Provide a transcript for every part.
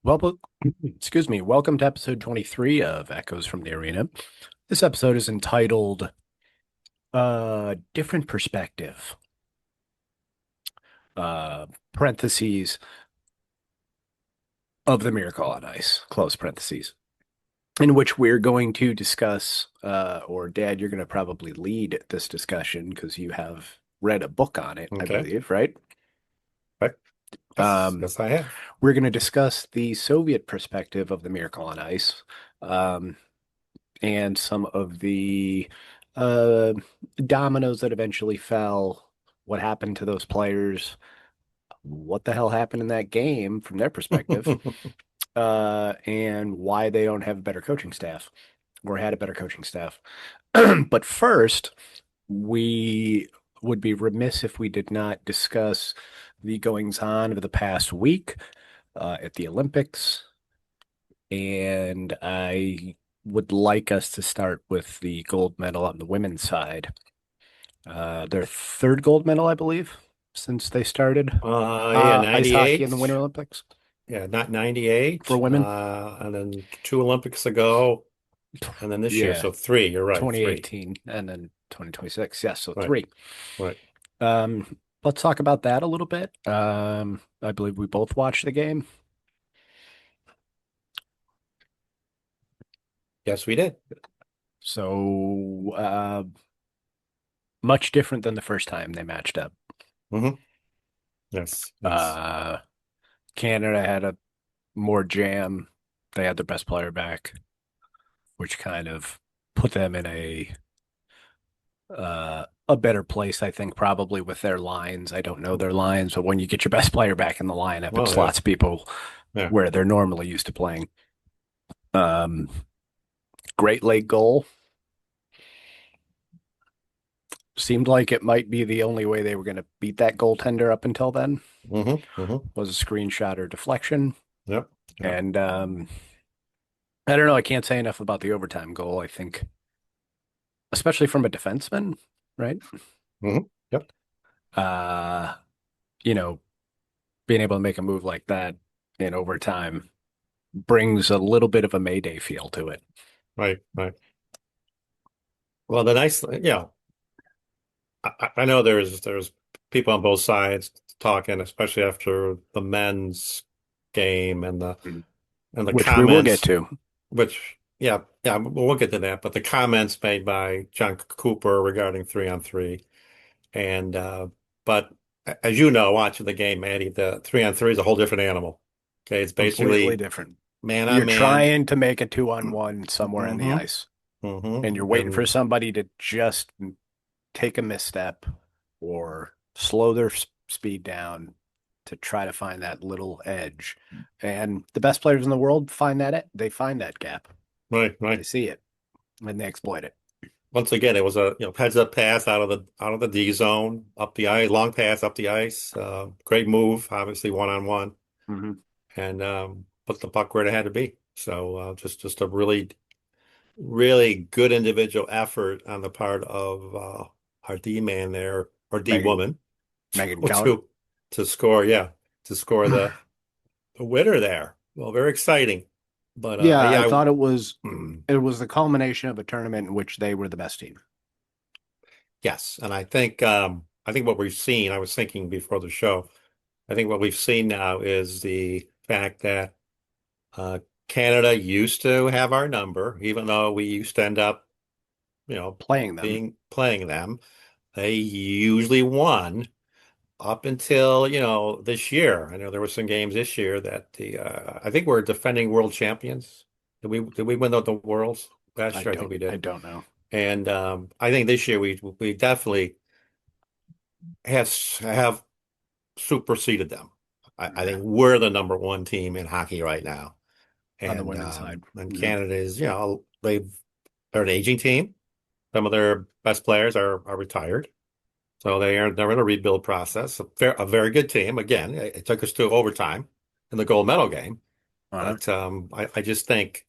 Well, excuse me. Welcome to episode 23 of Echoes from the Arena. This episode is entitled Different Perspective, parentheses, of the Miracle on Ice, close parentheses, in which we're going to discuss, or Dad, you're going to probably lead this discussion because you have read a book on it, I Okay. believe, right? Right. Yes. Um, Yes, I have. we're going to discuss the Soviet perspective of the Miracle on Ice. Um, and some of the uh, dominoes that eventually fell. What happened to those players? What the hell happened in that game from their perspective? And why they don't have a better coaching staff or had a better coaching staff. But first, we would be remiss if we did not discuss the goings on of the past week at the Olympics. And I would like us to start with the gold medal on the women's side. Their third gold medal, I believe, since they started Yeah, ice hockey in the 98. Winter Olympics Yeah, not for 98. women. And then two Olympics ago, and then this year. Yeah, So three. You're right. Three. 2018 and then 2026. Yes, so Right. three. Right. Let's talk about that a little bit. I believe we both watched the game. Yes, we did. So, much different than the first time they matched up. Hmm. Yes. Yes. Uh, Canada had a more jam. They had their best player back, which kind of put them in a better place, I think, probably with their lines. I don't know their lines, but when you get your best player back in the lineup, it Well, yeah. slots people Yeah. where they're normally used to playing. Um, Great late goal. Seemed like it might be the only way they were going to beat that goaltender up until then Hmm. was a screenshot or deflection. Yep. Yep. And I don't know. I can't say enough about the overtime goal. I think, especially from a defenseman, right? Yep. Uh, you know, being able to make a move like that in overtime brings a little bit of a Mayday feel to it. Right. Right. Well, the nice, I know there's people on both sides talking, especially after the men's game Mhm. and the Which we will get comments. to. Which, yeah, yeah, we'll get to that. But the comments made by John Cooper regarding 3-on-3, and but as you know, watching the game, Maddie, the 3-on-3 is a whole different animal. Okay, it's Completely basically different. man You're on man. trying to make a 2-on-1 somewhere in the Hmm. ice, and you're Hmm. waiting for somebody to just take a misstep or slow their speed down to try to find that little edge. And the best players in the world find that they find that gap. Right, They right. see it and they exploit it. Once again, it was a heads up pass out of the D zone up the ice, long pass up the ice. Great move, obviously 1-on-1, Hmm. and put the puck where it had to be. So just a really good individual effort on the part of our D man there or D Megan woman Megan to Keller. to, to score, yeah, to score the winner there. Well, very exciting. But Yeah, I yeah, thought it was the culmination of a tournament in which they were the best team. yes, and I think what we've seen. I was thinking before the show. I think what we've seen now is the fact that uh, Canada used to have our number, even though we used to end up, you know, Playing them. being playing them. They usually won up until, this year. I know there were some games this year that I think we're defending world champions. Did we win the worlds I last year? I think don't we I did. don't know. And I think this year we definitely have superseded them. I Yeah, think we're the number one team in hockey right now. on the And women's side. Hmm. Canada is, they're an aging team. Some of their best players are retired. So they're in a rebuild process. A very good team. Again, it took us to overtime in the gold medal game, Uh-huh. but I just think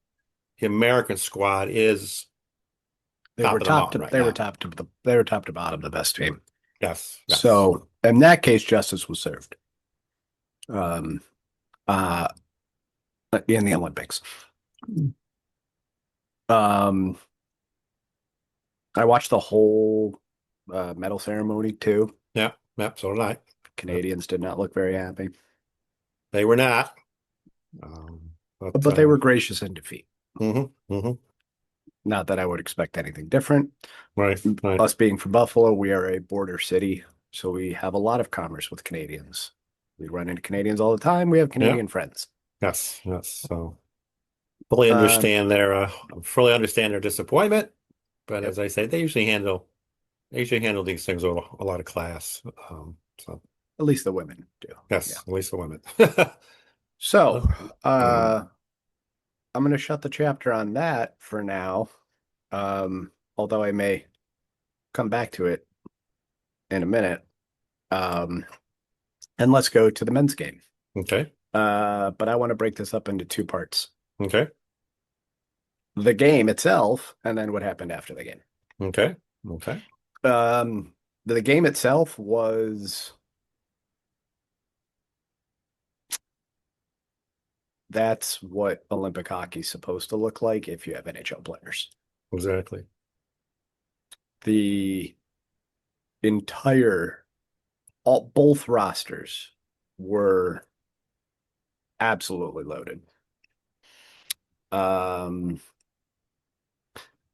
the American squad is They were top of the top mountain to right they were now. top to they were top to bottom the best team. Yes, yes. So in that case, justice was served. Um, uh, in the Olympics. Um, I watched the whole medal ceremony too. Yeah, yeah, so did I. Yep. Canadians did not look very happy, They were not. Um, but but they were gracious in defeat. hmm. Not that I would expect anything different. Right, right. Us being from Buffalo, we are a border city, so we have a lot of commerce with Canadians. We run into Canadians all the time. We have Yeah, Canadian friends. yes, yes. So Um, fully understand their disappointment. But yep, as I say, they usually handle these things with a lot of class. So at least the women do. Yeah. yes, at least the women. So, Uh, uh, I'm going to shut the chapter on that for now. Although I may come back to it in a minute. Um, and let's go to the men's game. okay, But I want to break this up into two parts. okay, The game itself, and then what happened after the game. okay, okay. Um, the game itself was that's what Olympic hockey is supposed to look like if you have NHL players. Exactly. The entire both rosters were absolutely loaded. Um,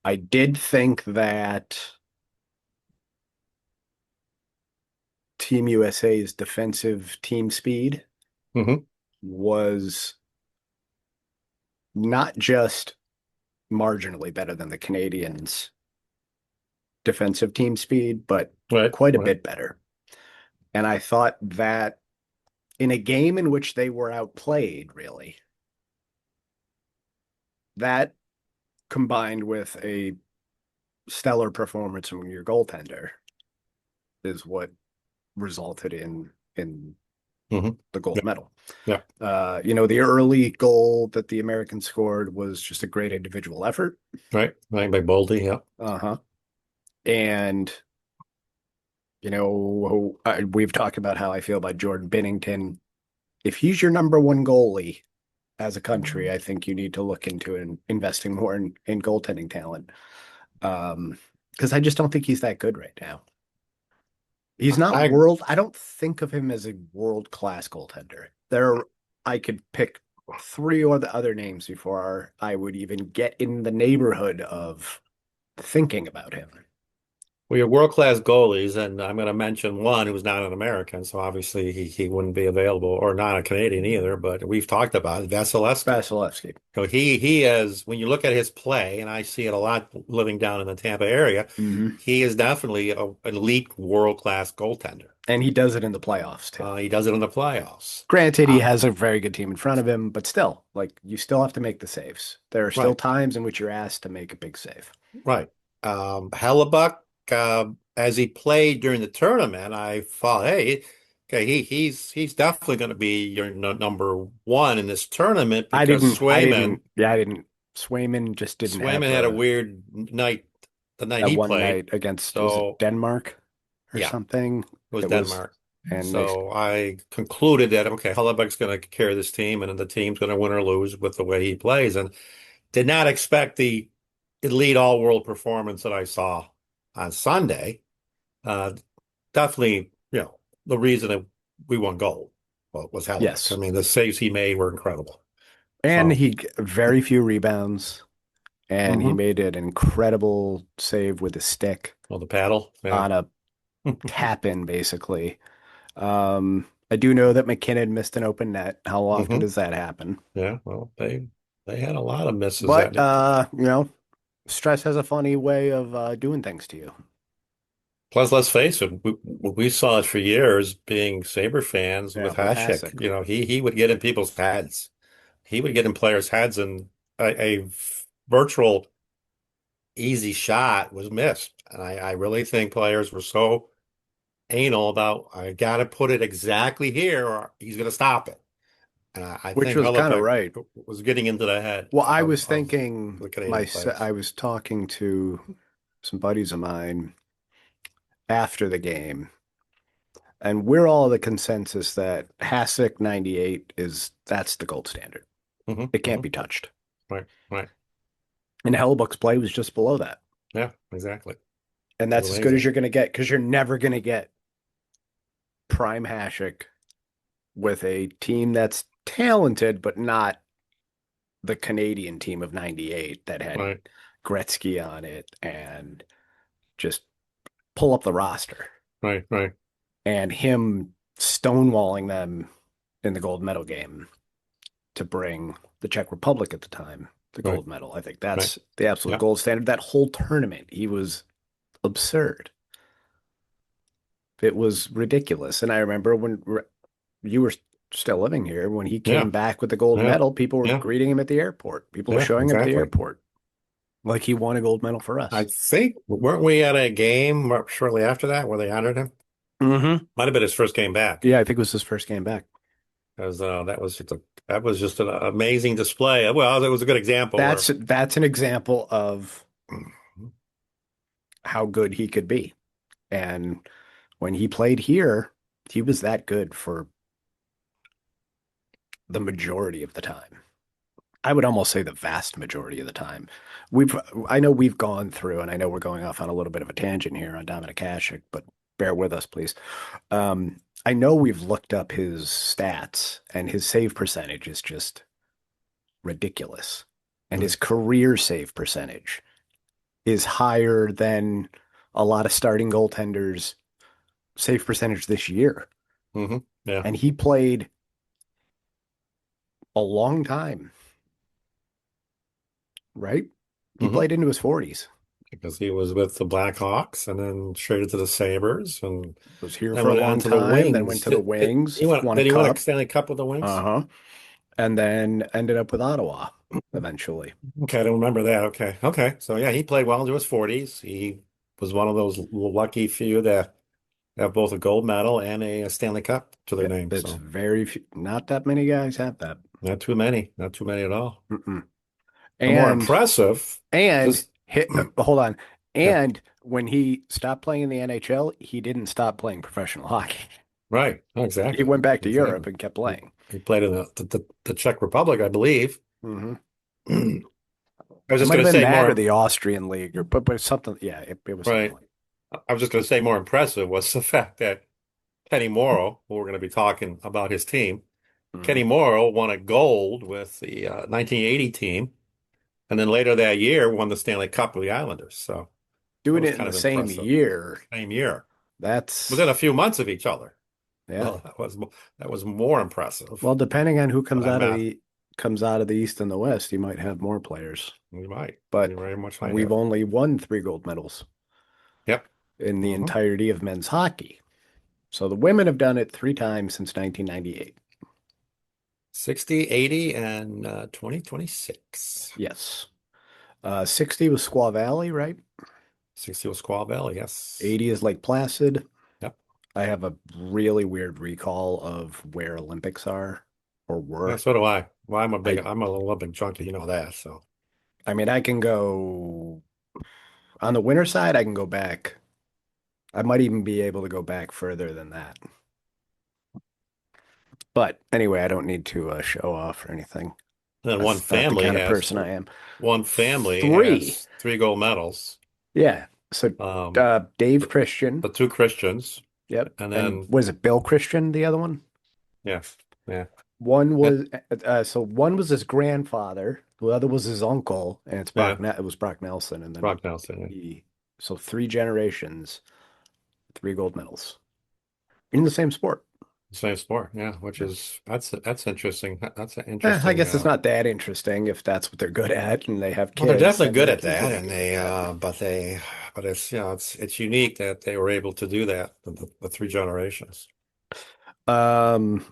I did think that Team USA's defensive team speed Hmm. was not just marginally better than the Canadians' defensive team speed, but Right, quite a right. bit better. And I thought that in a game in which they were outplayed, really, that combined with a stellar performance from your goaltender is what resulted in Hmm. the gold Yeah, medal. yeah. The early goal that the Americans scored was just a great individual effort. Right, right. By Boldy. Yeah. Uh-huh. And we've talked about how I feel about Jordan Binnington. If he's your number one goalie as a country, I think you need to look into investing more in goaltending talent. Because I just don't think he's that good right now. He's not I world. I don't think of him as a world class goaltender. I could pick three or the other names before I would even get in the neighborhood of thinking about him. We have world-class goalies, and I'm going to mention one who's not an American, so obviously he wouldn't be available, or not a Canadian either. But we've talked about it, Vasilevsky. Vasilevsky. So he is, when you look at his play, and I see it a lot living down in the Tampa area, Hmm. he is definitely an elite world-class goaltender. And he does it in the playoffs too. He does it in the playoffs. Granted, he Uh, has a very good team in front of him, but still, like you still have to make the saves. There are still right, times in which you're asked to make a big save. right. Hellebuck, as he played during the tournament, I thought, hey, okay, he's definitely going to be your number one in this tournament because I didn't. Swayman just didn't Swayman have had a weird night the night that he one played. night against, was it So Denmark or yeah, something? it was It was, Denmark. and they, So I concluded that okay, Hellebuck's going to carry this team, and then the team's going to win or lose with the way he plays, and did not expect the elite all-world performance that I saw on Sunday. Uh, Definitely, the reason that we won gold was Hellebuck. I yes. mean, the saves he made were incredible. And So, he very few rebounds, and he hmm. made an incredible save with a stick Well, the paddle, yeah. on a tap in, basically. I do know that McKinnon missed an open net. How often Hmm. does that happen? Yeah, well, they had a lot of misses that But night. stress has a funny way of doing things to you. Plus, let's face it, we saw it for years being Sabre fans Yeah, with with Hasek. Hasek. He would get in people's heads. He would get in players' heads, and a virtual easy shot was missed. And I really think players were so anal about, I got to put it exactly here or he's going to stop it. And I Which think was kind of Hellebuck right. was getting into the head Well, I was of thinking the Canadian I players. was talking to some buddies of mine after the game, and we're all the consensus that Hasek 98 is that's the gold standard. Hmm. It can't Hmm. be touched. Right. Right. And Hellebuck's play was just below that. Yeah, exactly. And It was that's as good as amazing. you're going to get because you're never going to get prime Hashik with a team that's talented, but not the Canadian team of 98 that had Right. Gretzky on it and just pull up the roster Right. Right. and him stonewalling them in the gold medal game to bring the Czech Republic at the time the Right. gold medal. I think Right. that's the absolute Yeah. gold standard. That whole tournament, he was absurd. It was ridiculous. And I remember when you were still living here, when he came Yeah. back with the gold Yeah. medal, people were Yeah. greeting him at the airport. People were Yeah. showing up at the Exactly. airport like he won a gold medal for I us. think weren't we at a game shortly after that where they honored him? Hmm. Might have been his first game back, Yeah, I think it was his first game back. because that was just an amazing display. Well, it was a good example where That's an example of how good he could be. And when he played here, he was that good for the majority of the time. I would almost say the vast majority of the time. We've I know we've gone through, and I know we're going off on a little bit of a tangent here on Dominic Hasek, but bear with us, please. I know we've looked up his stats, and his save percentage is just ridiculous. And his right. career save percentage is higher than a lot of starting goaltenders' save percentage this year. Hmm. Yeah. And he played a long time, right? He Hmm. played into his 40s. Because he was with the Blackhawks and then traded to the Sabres and Was here then for a went on long to the time, then went Wings. to the Wings, won a Did he win a cup. Stanley Cup with the Wings? Uh-huh. And then ended up with Ottawa eventually. Okay, I don't remember that. Okay. Okay. So yeah, he played well into his 40s. He was one of those lucky few that have both a gold medal and a Stanley Cup to their Yeah, name. it's So very few, not that many guys have that. not too many, not too many at all. Mm-mm. The more And impressive, and just hit hold on. yeah, And when he stopped playing in the NHL, he didn't stop playing professional hockey. right. Oh, He exactly. went back to Europe Exactly. and kept He, playing. he played in the Czech Republic, I believe. Hmm. I was It just might going have to been say that or more, the Austrian league, or but something. Yeah, it was something right. like. I was just going to say more impressive was the fact that Kenny Morrow, who we're going to be talking about his team, Mhm. Kenny Morrow won a gold with the 1980 team, and then later that year won the Stanley Cup with the Islanders. So that Doing was it in kind the of same impressive. year. Same year, within That's a few months of each other. yeah. So that was more Well, impressive depending on who by comes that out of math. the East and the West, you might have more players. You might, you But very much might we've have. only won three gold medals Yep. in the Hmm. entirety of men's hockey. So the women have done it three times since 1998. 60, 80, and 2026. Yes. 60 was Squaw Valley, right? 60 was Squaw Valley, yes. 80 is Lake Placid. Yep. I have a really weird recall of where Olympics are or Yeah, were. so do I. Well, I I'm a Olympic junkie, you know that. So I mean, I can go on the winter side, I can go back. I might even be able to go back further than that. But anyway, I don't need to show off or anything. then That's not the kind of person I am. one family Three. has three gold medals. Yeah. So Um, Dave the, Christian. the two Christians, Yep. and And then was it Bill Christian, the other one? yeah, yeah, One and, was so one was his grandfather, the other was his uncle, and yeah, It was Brock Nelson, and then Brock Nelson, yeah. he so three generations, three gold medals in the same sport. Same sport, yeah. Which Yeah. is that's interesting. That's an I interesting. guess it's not that interesting if that's what they're good at and they have Well, they're kids, definitely then good their at kids will that, be and good at that. but it's it's unique that they were able to do that the three generations. Um,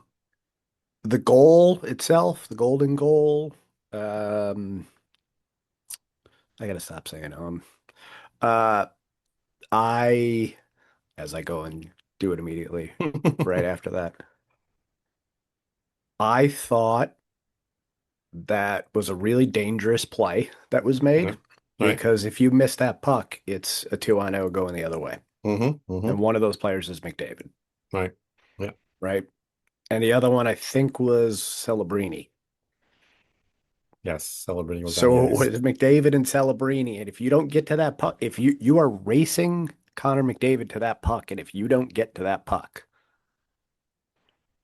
the goal itself, the golden goal, um, I gotta stop saying uh I as I go and do it immediately right after that. I thought that was a really dangerous play that was made Yeah. Right. because if you miss that puck, it's a 2-0 going the other way. Mm-hmm. Mm-hmm. And one of those players is McDavid, Right. Yeah. right? And the other one I think was Celebrini. Yes, Celebrini was on the So it ice was McDavid and Celebrini, and if you don't get to that puck, if you are racing Connor McDavid to that puck, and if you don't get to that puck,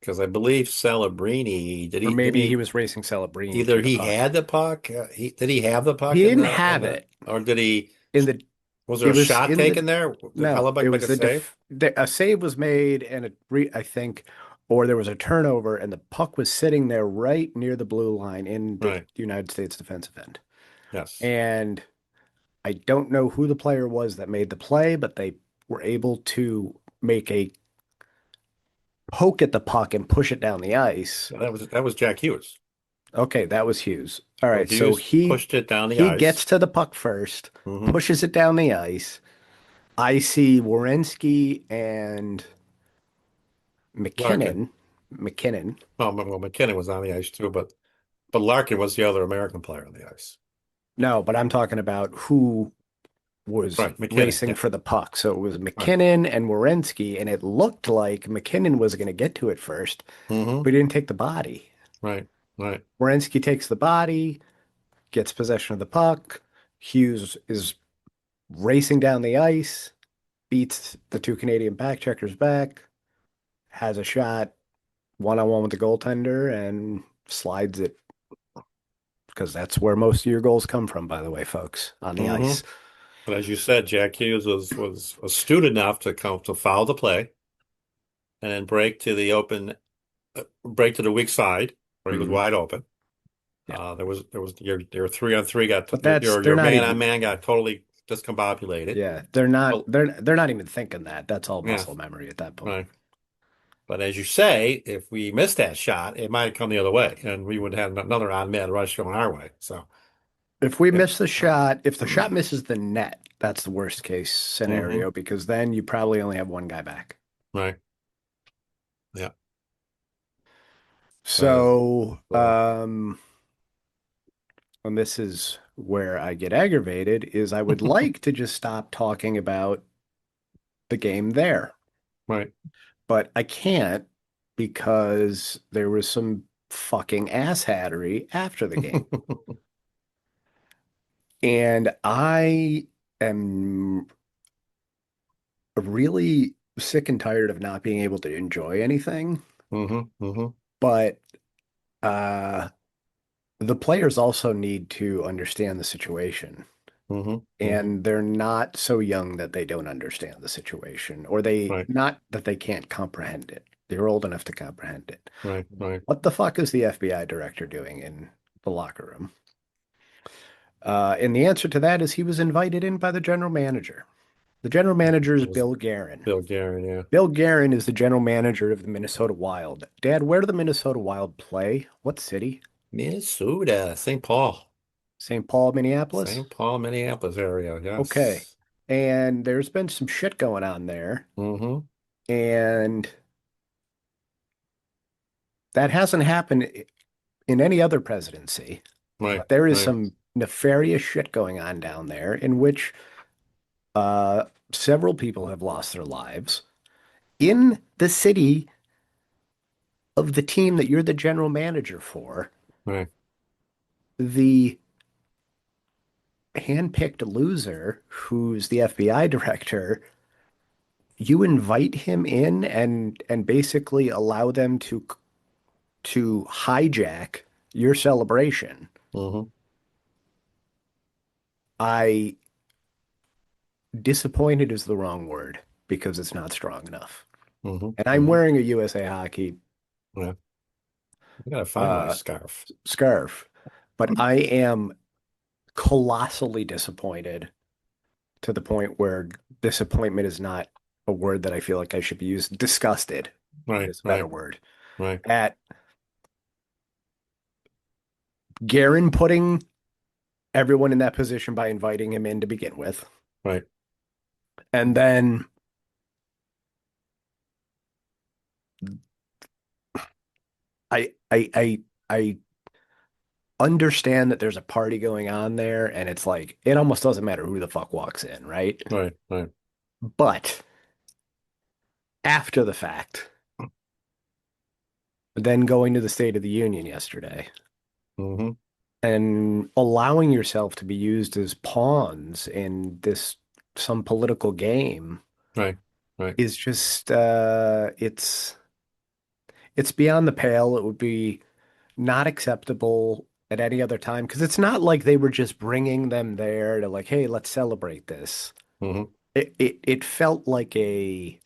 because I believe Celebrini did or he didn't maybe he he was racing Celebrini either to the he puck. had the puck he did he have the He puck didn't in have the it or did he in the. was there It a was shot in the. taken there? Did No, it Hellebuck make was a save? a save was made, and I think, or there was a turnover, and the puck was sitting there right near the blue line in the Right. United States defensive end. Yes. And I don't know who the player was that made the play, but they were able to make a poke at the puck and push it down the ice. Yeah, that was Jack Hughes. Okay, that was Hughes. All So right, so Hughes he pushed it down the he gets ice. to the puck first, Hmm. pushes it down the ice. I see Werenski and Larkin. McKinnon. Well, McKinnon was on the ice too, but Larkin was the other American player on the ice. No, but I'm talking about who was Right, McKinnon. racing Yeah. for the puck. So it was Right. McKinnon and Werenski, and it looked like McKinnon was going to get to it first, Hmm. but he didn't take the body. Right. Right. Werenski takes the body, gets possession of the puck. Hughes is racing down the ice, beats the two Canadian back checkers back, has a shot one-on-one with the goaltender, and slides it because that's where most of your goals come from, by the way, folks, on the Hmm. ice. But as you said, Jack Hughes was astute enough to come to foul the play and then break to the weak side where he was Mhm. wide open. Yeah. There was your 3-on-3 got But that's they're your not man on even man got totally discombobulated. yeah, they're not Well, they're not even thinking that. That's all yeah, muscle memory at that point. right. But as you say, if we missed that shot, it might come the other way, and we would have another odd man rush going our way. So If we yeah. miss the shot, if the shot misses the net, that's the worst case Hmm. scenario because then you probably only have one guy back. Right. Yeah. But So, uh, and this is where I get aggravated, is I would like to just stop talking about the game there, right. but I can't because there was some fucking asshattery after the game. And I am really sick and tired of not being able to enjoy anything, Hmm. Hmm. but uh, the players also need to understand the situation. Hmm. Hmm. And they're not so young that they don't understand the situation, or they Right. not that they can't comprehend it. They're old enough to comprehend it. Right. Right. What the fuck is the FBI director doing in the locker room? And the answer to that is he was invited in by the general manager. The general manager is It was Bill Guerin. Bill Guerin. Yeah. Bill Guerin is the general manager of the Minnesota Wild. Dad, where do the Minnesota Wild play? What city? Minnesota, St. Paul, St. Paul, Minneapolis? St. Paul, Minneapolis area. Okay. Yes. And there's been some shit going on there. Hmm. And that hasn't happened in any other presidency. Right. But there is Right. some nefarious shit going on down there in which uh, several people have lost their lives in the city of the team that you're the general manager for. Right. The handpicked loser, who's the FBI director, you invite him in and basically allow them to hijack your celebration. Hmm. I disappointed is the wrong word because it's not strong enough. Hmm. And I'm Hmm. wearing a USA Hockey Yeah. I gotta find my uh, scarf. scarf, but I am colossally disappointed to the point where disappointment is not a word that I feel like I should be using. Disgusted Right. is a better Right. word. Right. At Guerin putting everyone in that position by inviting him in to begin with. Right. And then I understand that there's a party going on there, and it's like it almost doesn't matter who the fuck walks in, right? Right. Right. But after the fact, then going to the State of the Union yesterday, Hmm. and allowing yourself to be used as pawns in this some political game Right. Right. is just it's beyond the pale. It would be not acceptable at any other time because it's not like they were just bringing them there to like, hey, let's celebrate this. Hmm. It felt like a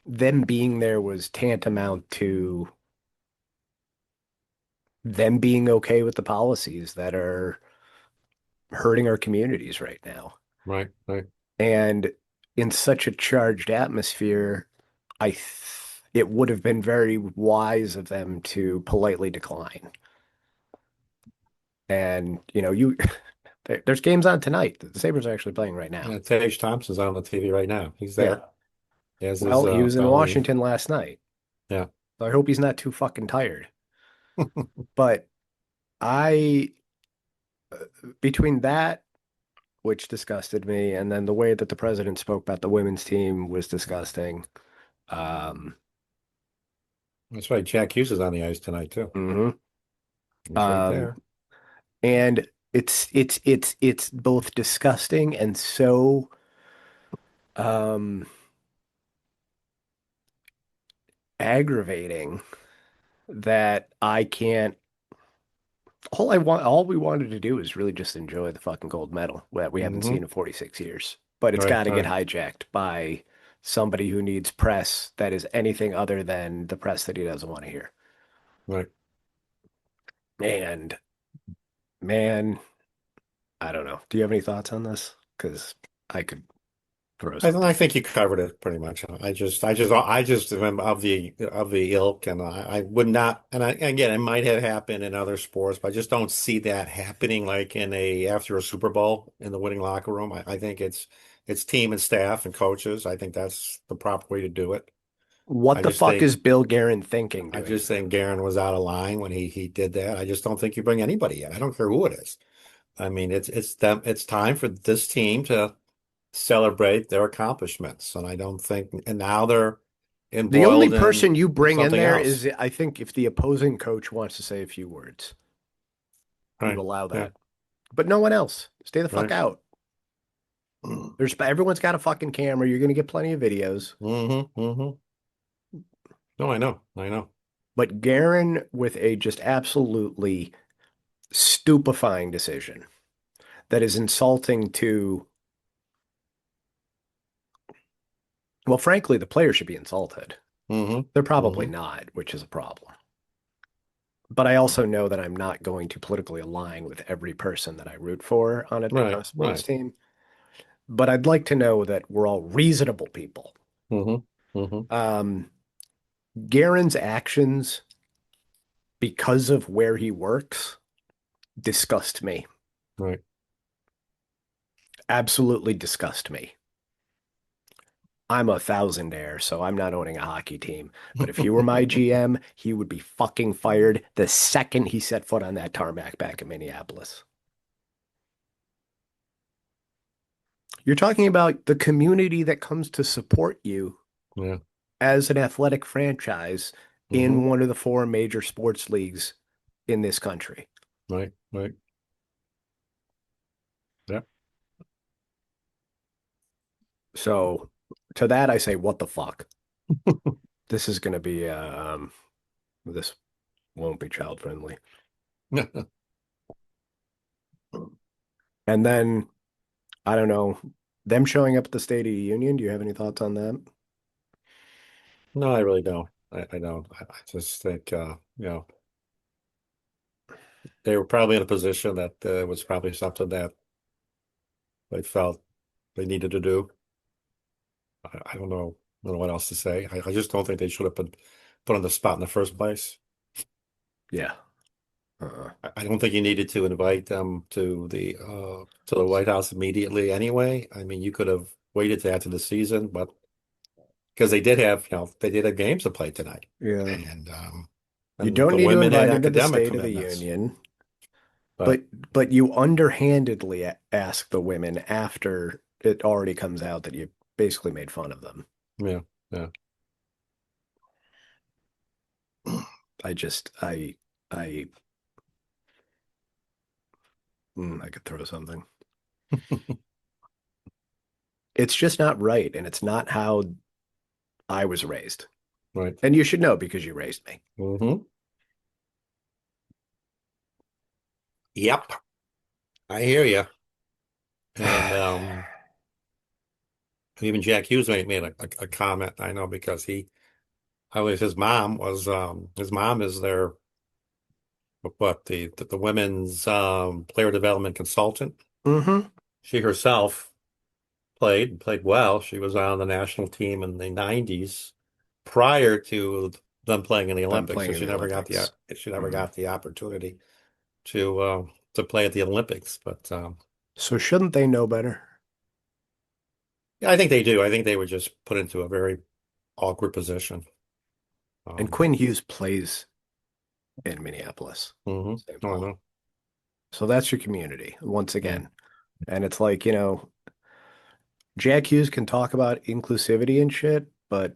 them being there was tantamount to them being okay with the policies that are hurting our communities right now. Right. Right. And in such a charged atmosphere, it would have been very wise of them to politely decline. And there's games on tonight. The Sabres are actually playing right now. Yeah, Tage Thompson's on the TV right now. He's Yeah. there. He has his Well, he was in family. Washington last night. Yeah. So I hope he's not too fucking tired. But I, between that, which disgusted me, and then the way that the president spoke about the women's team was disgusting. Um, That's right. Jack Hughes is on the ice tonight too. mhm. He's right Um, there. and it's both disgusting and so um aggravating that I can't all we wanted to do is really just enjoy the fucking gold medal that we haven't Hmm. seen in 46 years. But it's Right. got to get Right. hijacked by somebody who needs press that is anything other than the press that he doesn't want to hear. Right. And man, I don't know. Do you have any thoughts on this? Because I could throw I something. think you covered it pretty much. I just remember of the ilk, and I would not. And again, it might have happened in other sports, but I just don't see that happening like in a after a Super Bowl in the winning locker room. I think it's team and staff and coaches. I think that's the proper way to do it. What I the just fuck think is Bill Guerin thinking I doing just that? think Garen was out of line when he did that. I just don't think you bring anybody in. I don't care who it is. I mean, it's time for this team to celebrate their accomplishments. And I don't think, and now they're The only embroiled person in you bring in something there else. is, I think, if the opposing coach wants to say a few words, you Right. allow Yeah. that. But no one else. Stay the fuck Right. out. Everyone's got a fucking camera. You're gonna get plenty of videos. Hmm. Hmm. No, I know. I know. But Garen with a just absolutely stupefying decision that is insulting to, well, frankly, the players should be insulted. Hmm. They're probably Hmm. not, which is a problem. But I also know that I'm not going to politically align with every person that I root for on Right. a sports Right. team. But I'd like to know that we're all reasonable people. Hmm. Hmm. Um, Garen's actions, because of where he works, disgust me. Right. Absolutely disgust me. I'm a thousandaire, so I'm not owning a hockey team. But if he were my GM, he would be fucking fired the second he set foot on that tarmac back in Minneapolis. You're talking about the community that comes to support you Yeah. as an athletic franchise Hmm. in one of the four major sports leagues in this country. Right. Right. Yeah. So to that, I say, what the fuck? This is going to be, this won't be child friendly. And then, I don't know, them showing up at the State of the Union. Do you have any thoughts on that? No, I really don't. I don't. I just think, they were probably in a position that was probably something that they felt they needed to do. I don't know. I don't know what else to say. I just don't think they should have been put on the spot in the first place. Yeah. Uh, I don't think you needed to invite them to the White House immediately anyway. I mean, you could have waited to after the season, but because they did have games to play tonight, yeah. and You and don't the need to women had invite him to the academic State of the commitments. Union, But but you underhandedly ask the women after it already comes out that you basically made fun of them. yeah, yeah. I just I I could throw something. It's just not right, and it's not how I was raised. Right. And you should know because you raised me. Hmm. Yep. I hear you. And even Jack Hughes made a comment. I know because I was his mom is their what the women's player development consultant. Mm-hmm. She herself played well. She was on the national team in the 90s prior to them playing in the Them Olympics. So playing in the Olympics. she never Hmm. got the opportunity to play at the Olympics. But So shouldn't they know better? yeah, I think they do. I think they were just put into a very awkward position. And Um, Quinn Hughes plays in Minneapolis, hmm. St. No, I Paul. know. So that's your community once Yeah, again. And it's like, Jack Hughes can talk about inclusivity and shit, but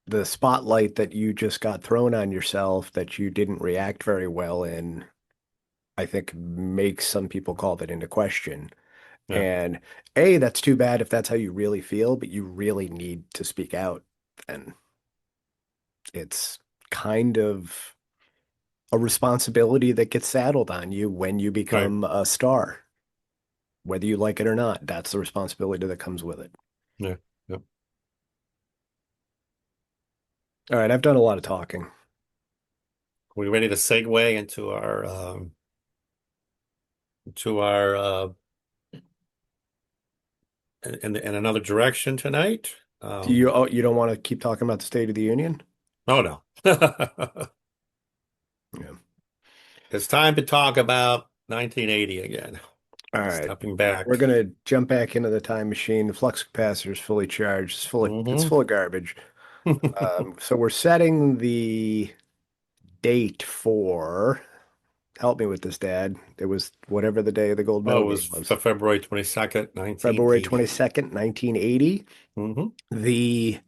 the spotlight that you just got thrown on yourself that you didn't react very well in, I think makes some people call that into question. yeah, And A, that's too bad if that's how you really feel, but you really need to speak out. And it's kind of a responsibility that gets saddled on you when you right. become a star. Whether you like it or not, that's the responsibility that comes with it. Yeah, yeah. All right, I've done a lot of talking. We ready to segue into our in another direction tonight? Do you oh, you don't want to keep talking about the State of the Union? Oh no. Yeah. It's time to talk about 1980 again. All right. Stepping We're back. gonna jump back into the time machine. The flux capacitor is fully charged. It's Hmm. full of garbage. So we're setting the date for, help me with this, Dad. It was whatever the day of the gold Oh, medal it game was was. February 22nd, February 1980. 22nd, 1980. Hmm. The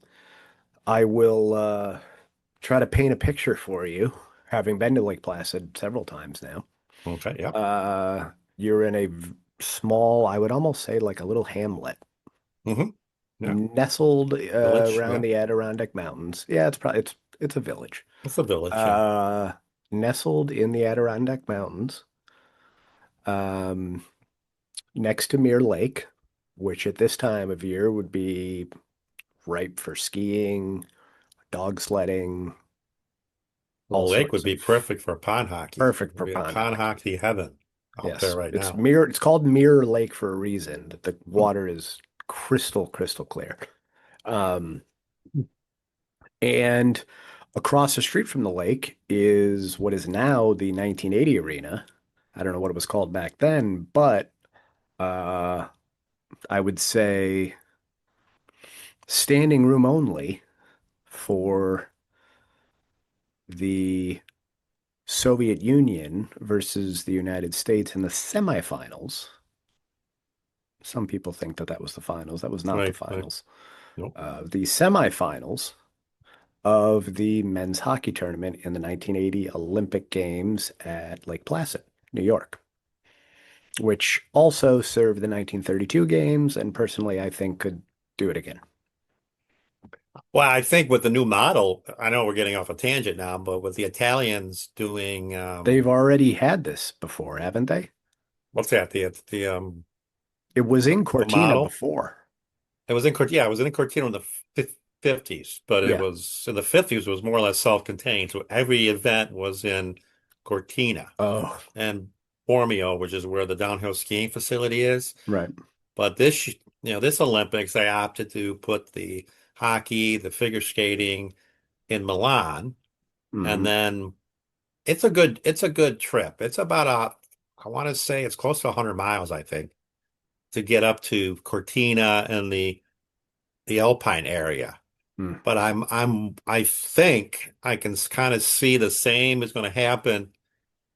I will try to paint a picture for you, having been to Lake Placid several times now. Okay, yep. You're in a small, I would almost say like a little hamlet, Hmm. Yeah. nestled Village, around yeah. the Adirondack Mountains. Yeah, it's a village. It's a village, yeah. Uh, Nestled in the Adirondack Mountains, um, next to Mirror Lake, which at this time of year would be ripe for skiing, dog sledding, Well, all the lake would sorts be of perfect for pond hockey. It perfect would for be a pond pond hockey. hockey heaven out there Yes, right it's now. Mirror. It's called Mirror Lake for a reason. That the water is crystal clear. Um, and across the street from the lake is what is now the 1980 arena. I don't know what it was called back then, but uh, I would say standing room only for the Soviet Union versus the United States in the semifinals. Some people think that that was the finals. That was not the Right, right. finals. Nope. The semifinals of the men's hockey tournament in the 1980 Olympic Games at Lake Placid, New York, which also served the 1932 games, and personally, I think could do it again. Well, I think with the new model, I know we're getting off a tangent now, but with the Italians doing They've already had this before, haven't they? what's that? It was in The Cortina model? before. It was in Cortina. Yeah, it was in Cortina in the 50s, but it Yeah. was in the 50s it was more or less self-contained. So every event was in Cortina Oh, and Bormio, which is where the downhill skiing facility is. right. But this Olympics, they opted to put the hockey, the figure skating in Milan, and Hmm. then it's a good trip. It's about I want to say it's close to 100 miles, I think, to get up to Cortina and the Alpine area. Hmm. But I think I can kind of see the same is going to happen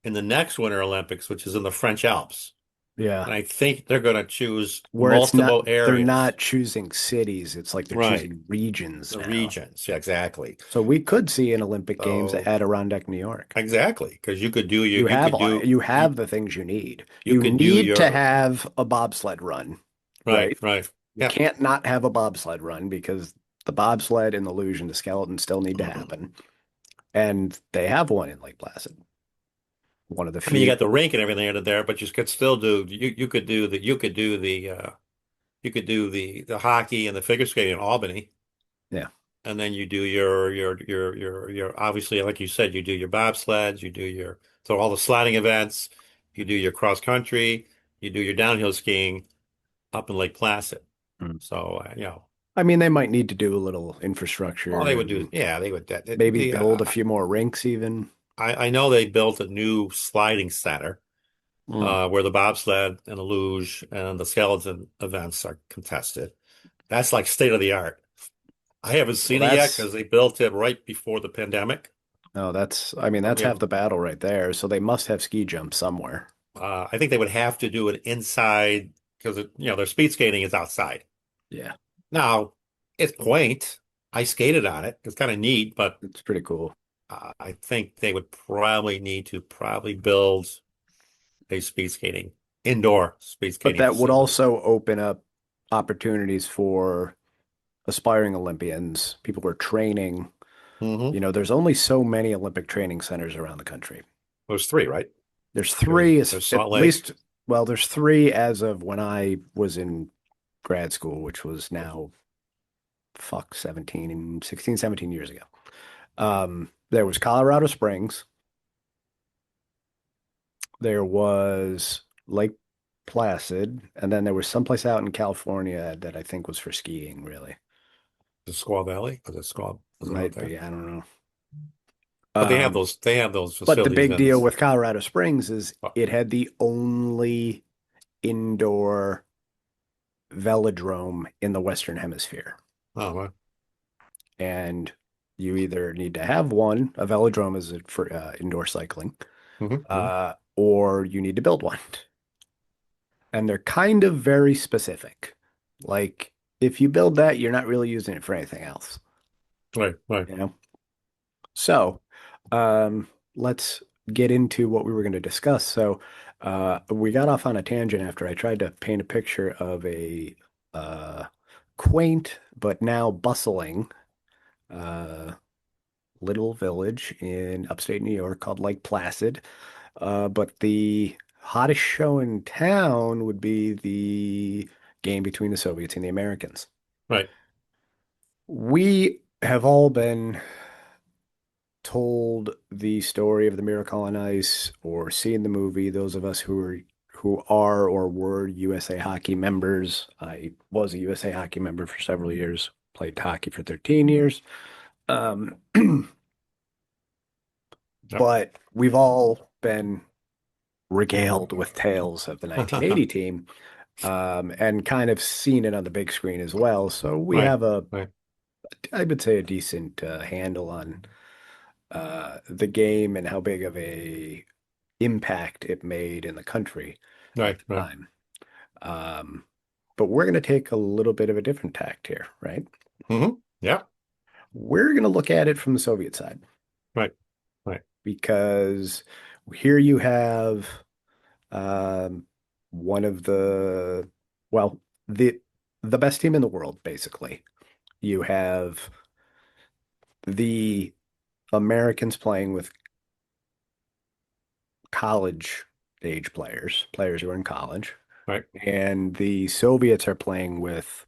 in the next Winter Olympics, which is in the French Alps. Yeah. And I think they're going to choose Where it's not, multiple they're areas. not choosing cities. It's like they're Right. choosing regions The now. regions. Yeah, exactly. So we could see an Olympic Games at So Adirondack, New York. exactly, because You have you you have the things you need. you You could do need to your have a bobsled run, right, right? right. You Yeah. can't not have a bobsled run because the bobsled and the luge and the skeleton still need to I happen. And they have one in Lake Placid. One of the mean, you few. got the rink and everything under there, but you could still do you could do the you could do the hockey and the figure skating in Albany. Yeah. And then you do your obviously, like you said, you do your bobsleds, you do your so all the sliding events, you do your cross country, you do your downhill skiing up in Lake Placid. Mm. So I mean, they might need to do a little well, infrastructure they would do, and yeah, they would that maybe the build a few more rinks even. I know they built a new sliding center Mm. where the bobsled and the luge and the skeleton events are contested. That's like state of the art. I haven't Well, seen it yet that's because they built it right before the pandemic. no, that's I mean, But that's we half have the battle right there. So they must have ski jumps somewhere. I think they would have to do it inside because their speed skating is outside. Yeah, Now, it's quaint. I skated on it. It's kind of neat, but it's pretty cool. I think they would probably need to probably build a speed skating indoor speed But skating that would facility. also open up opportunities for aspiring Olympians, people who are training. Hmm. There's only so many Olympic training centers around the country. There's three, right? There's There's three, there's at Salt Lake. least, well, there's three as of when I was in grad school, which was now, fuck, 17, 16, 17 years ago. There was Colorado Springs. There was Lake Placid, and then there was someplace out in California that I think was for skiing, really. The Squaw Valley. Was it Squaw? Was it out Might there? be, I don't know. But Um, they have those but the facilities big in. deal with Colorado Springs is Oh, it had the only indoor velodrome in the Western Hemisphere. well. And you either need to have one, a velodrome is for indoor cycling, Hmm. or you need to build one. And they're kind of very specific. Like, if you build that, you're not really using it for anything else, Right, right. you know? So, let's get into what we were going to discuss. So, we got off on a tangent after I tried to paint a picture of a uh, quaint but now bustling uh, little village in upstate New York called Lake Placid. But the hottest show in town would be the game between the Soviets and the Americans. Right. We have all been told the story of the Miracle on Ice or seen the movie. Those of us who are or were USA Hockey members. I was a USA Hockey member for several years, played hockey for 13 years. Um, Yep. but we've all been regaled with tales of the 1980 team and kind of seen it on the big screen as well. So we Right, have right, I would say, a decent handle on the game and how big of a impact it made in the country at right, the right. time. Um, but we're going to take a little bit of a different tact here, right? Yeah, We're going to look at it from the Soviet side right, right, because here you have um, one of well, the the best team in the world, basically. You have the Americans playing with college age players, players who are in college, right. and the Soviets are playing with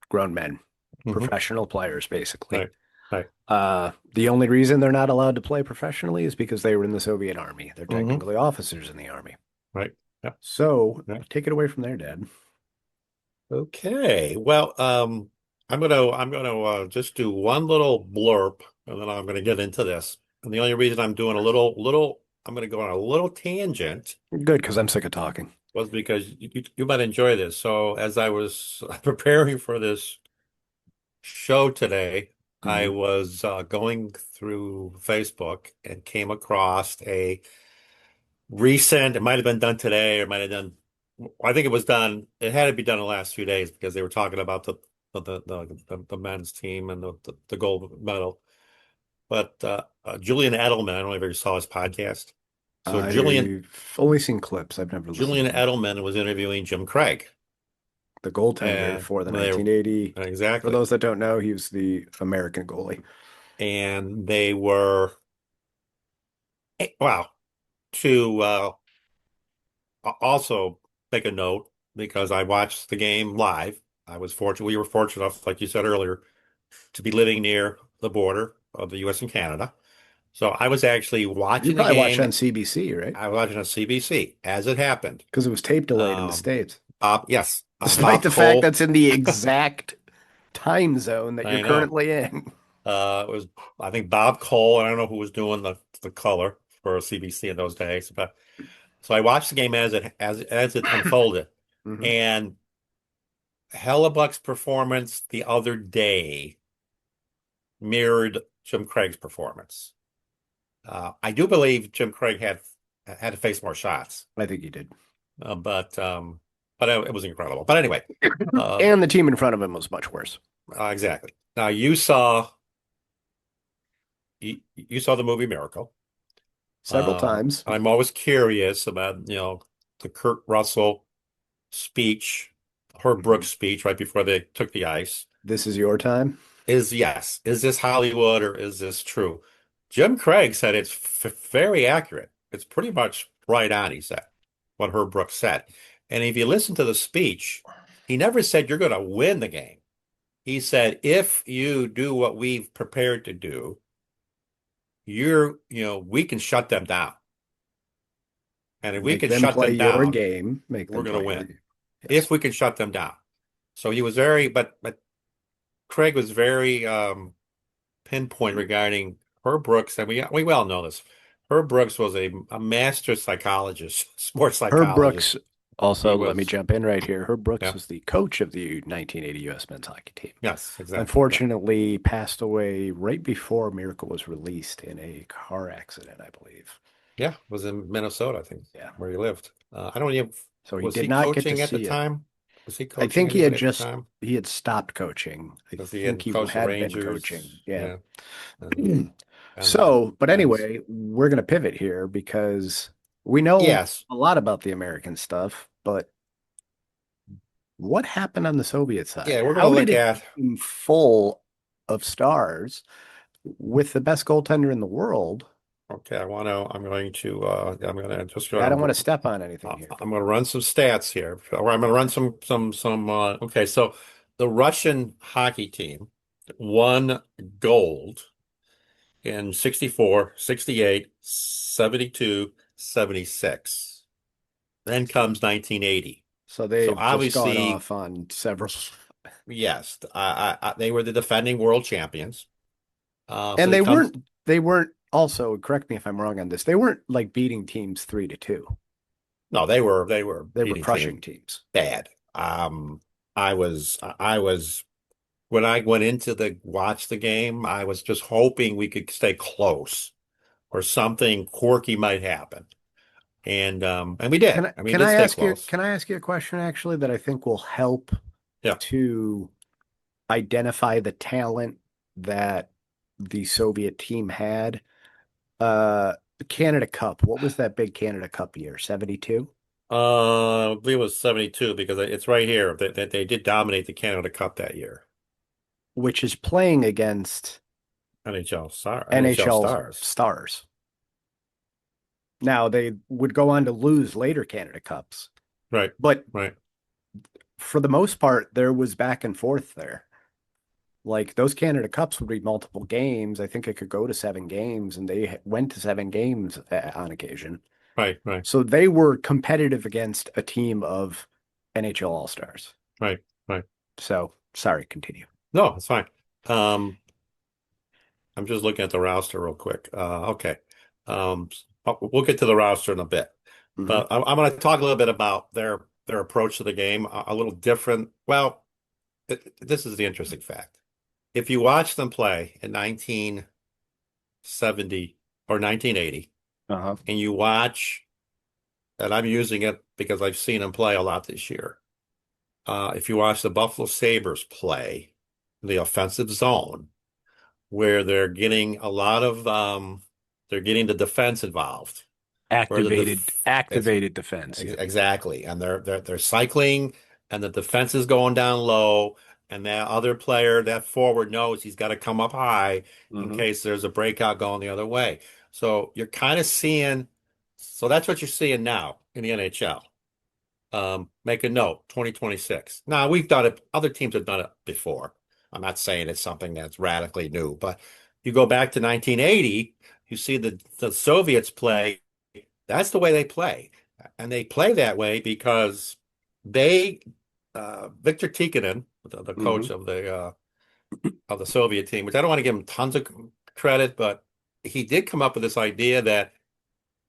grown men, Hmm. professional players, basically. Right, right. The only reason they're not allowed to play professionally is because they were in the Soviet army. They're Hmm. technically officers in the army. Right. Yeah, So yeah. take it away from there, Dad. Okay. Well, I'm gonna just do one little blurb, and then I'm gonna get into this. And the only reason I'm doing a I'm gonna go on a little tangent Good, because I'm sick of talking. was because you might enjoy this. So as I was preparing for this show today, I Mhm. was going through Facebook and came across a recent, it might have been done today or it might have done I think it was done. It had to be done in the last few days because they were talking about the men's team and the gold medal. But Julian Edelman, I don't know if you saw his podcast. So I've only seen clips. I've never listened Julian to him. Edelman was interviewing Jim Craig, The goaltender and for the they 1980. For exactly, those that don't know, he was the American goalie. and they were wow. To also make a note because I watched the game live. I was fortunate. We were fortunate enough, like you said earlier, to be living near the border of the U.S. and Canada. So I was actually You watching the probably watched game. on CBC, right? I was watching on CBC as it happened. Because it was tape delayed in the Um, States. yes, Despite Bob the fact Cole. that's in the exact time zone that you're I know. currently in. It was I think Bob Cole. And I don't know who was doing the color for CBC in those days, but so I watched the game as it unfolded, Hmm. and Hellebuck's performance the other day mirrored Jim Craig's performance. I do believe Jim Craig had to face more shots, I think he did. uh, but um, but it was incredible. But anyway, uh, And the team in front of him was much worse. exactly. Now you saw the movie Miracle. Several times. I'm always curious about the Kurt Russell speech, Herb Mhm. Brooks speech right before they took the ice. This is your time. Is this Hollywood or is this true? Jim Craig said it's very accurate. It's pretty much right on, he said, what Herb Brooks said. And if you listen to the speech, he never said you're going to win the game. He said, if you do what we've prepared to do, we can shut them down. And if we Make can them shut play them your down, game. Make we're them going to play your win. game. If Yes. we can shut them down. So he was but Craig was very pinpoint regarding Herb Brooks, and we all know this. Herb Brooks was a master psychologist, sports Herb psychologist. Brooks, He also, let me was, jump in right here. Herb Brooks yeah, was the coach of the 1980 U.S. men's hockey team. yes, exactly, yeah, Unfortunately, passed away right before Miracle was released in a car accident, I believe. yeah. Was in Minnesota, I think, Yeah. where he lived. I don't even. So he Was did he not get to coaching at the see it. time? Was he I coaching think anybody at the time? he had stopped coaching. I Because he think had he coached the had been coaching. Rangers, Yeah. yeah, and the So, but men's. anyway, we're going to pivot here because we know Yes, a lot about the American stuff, but what happened on the Soviet side? yeah. We're going How to did look a at. team full of stars with the best goaltender in the world? Okay, I'm going to just I going don't want to to step on anything here, I'm but going to run some stats here, or I'm going to run okay. some. Okay, so the Russian hockey team won gold in 64, 68, 72, 76. Then comes 1980. So So they've just gone obviously, off on several. yes, they were the defending world champions. So And they come. they weren't also, correct me if I'm wrong on this, they weren't like beating teams 3-2. No, they were They were beating teams crushing teams. bad. I was when I went into the watch the game, I was just hoping we could stay close or something quirky might happen. And we did. I mean, we did stay close. Can I ask you a question actually that I think will help Yeah. to identify the talent that the Soviet team had? The Canada Cup. What was that big Canada Cup year? 72? I believe it was 72 because it's right here that they did dominate the Canada Cup that year. Which is playing against NHL NHL stars. stars. Now they would go on to lose later Canada Cups, Right. but Right. for the most part, there was back and forth there. Like those Canada Cups would be multiple games. I think it could go to 7 games, and they went to 7 games on occasion. Right. Right. So they were competitive against a team of NHL All-Stars. Right. Right. So sorry, continue. No, it's fine. I'm just looking at the roster real quick. Okay. Um, we'll get to the roster in a bit, Hmm. but I'm going to talk a little bit about their approach to the game, a little different. Well, this is the interesting fact. If you watch them play in 1970 or 1980, Uh-huh. and you watch and I'm using it because I've seen him play a lot this year. If you watch the Buffalo Sabres play the offensive zone, where they're getting the defense involved, where the it's Activated defense. Yep. exactly, and they're cycling, and the defense is going down low, and that other player, that forward knows he's got to come up high in Hmm. case there's a breakout going the other way. So you're kind of seeing, so that's what you're seeing now in the NHL. Make a note, 2026. Now, we've done it, other teams have done it before. I'm not saying it's something that's radically new, but you go back to 1980, you see the Soviets play, that's the way they play. And they play that way because they, Victor Tikkanen, the coach Hmm. of the Soviet team, which I don't want to give him tons of credit, but he did come up with this idea that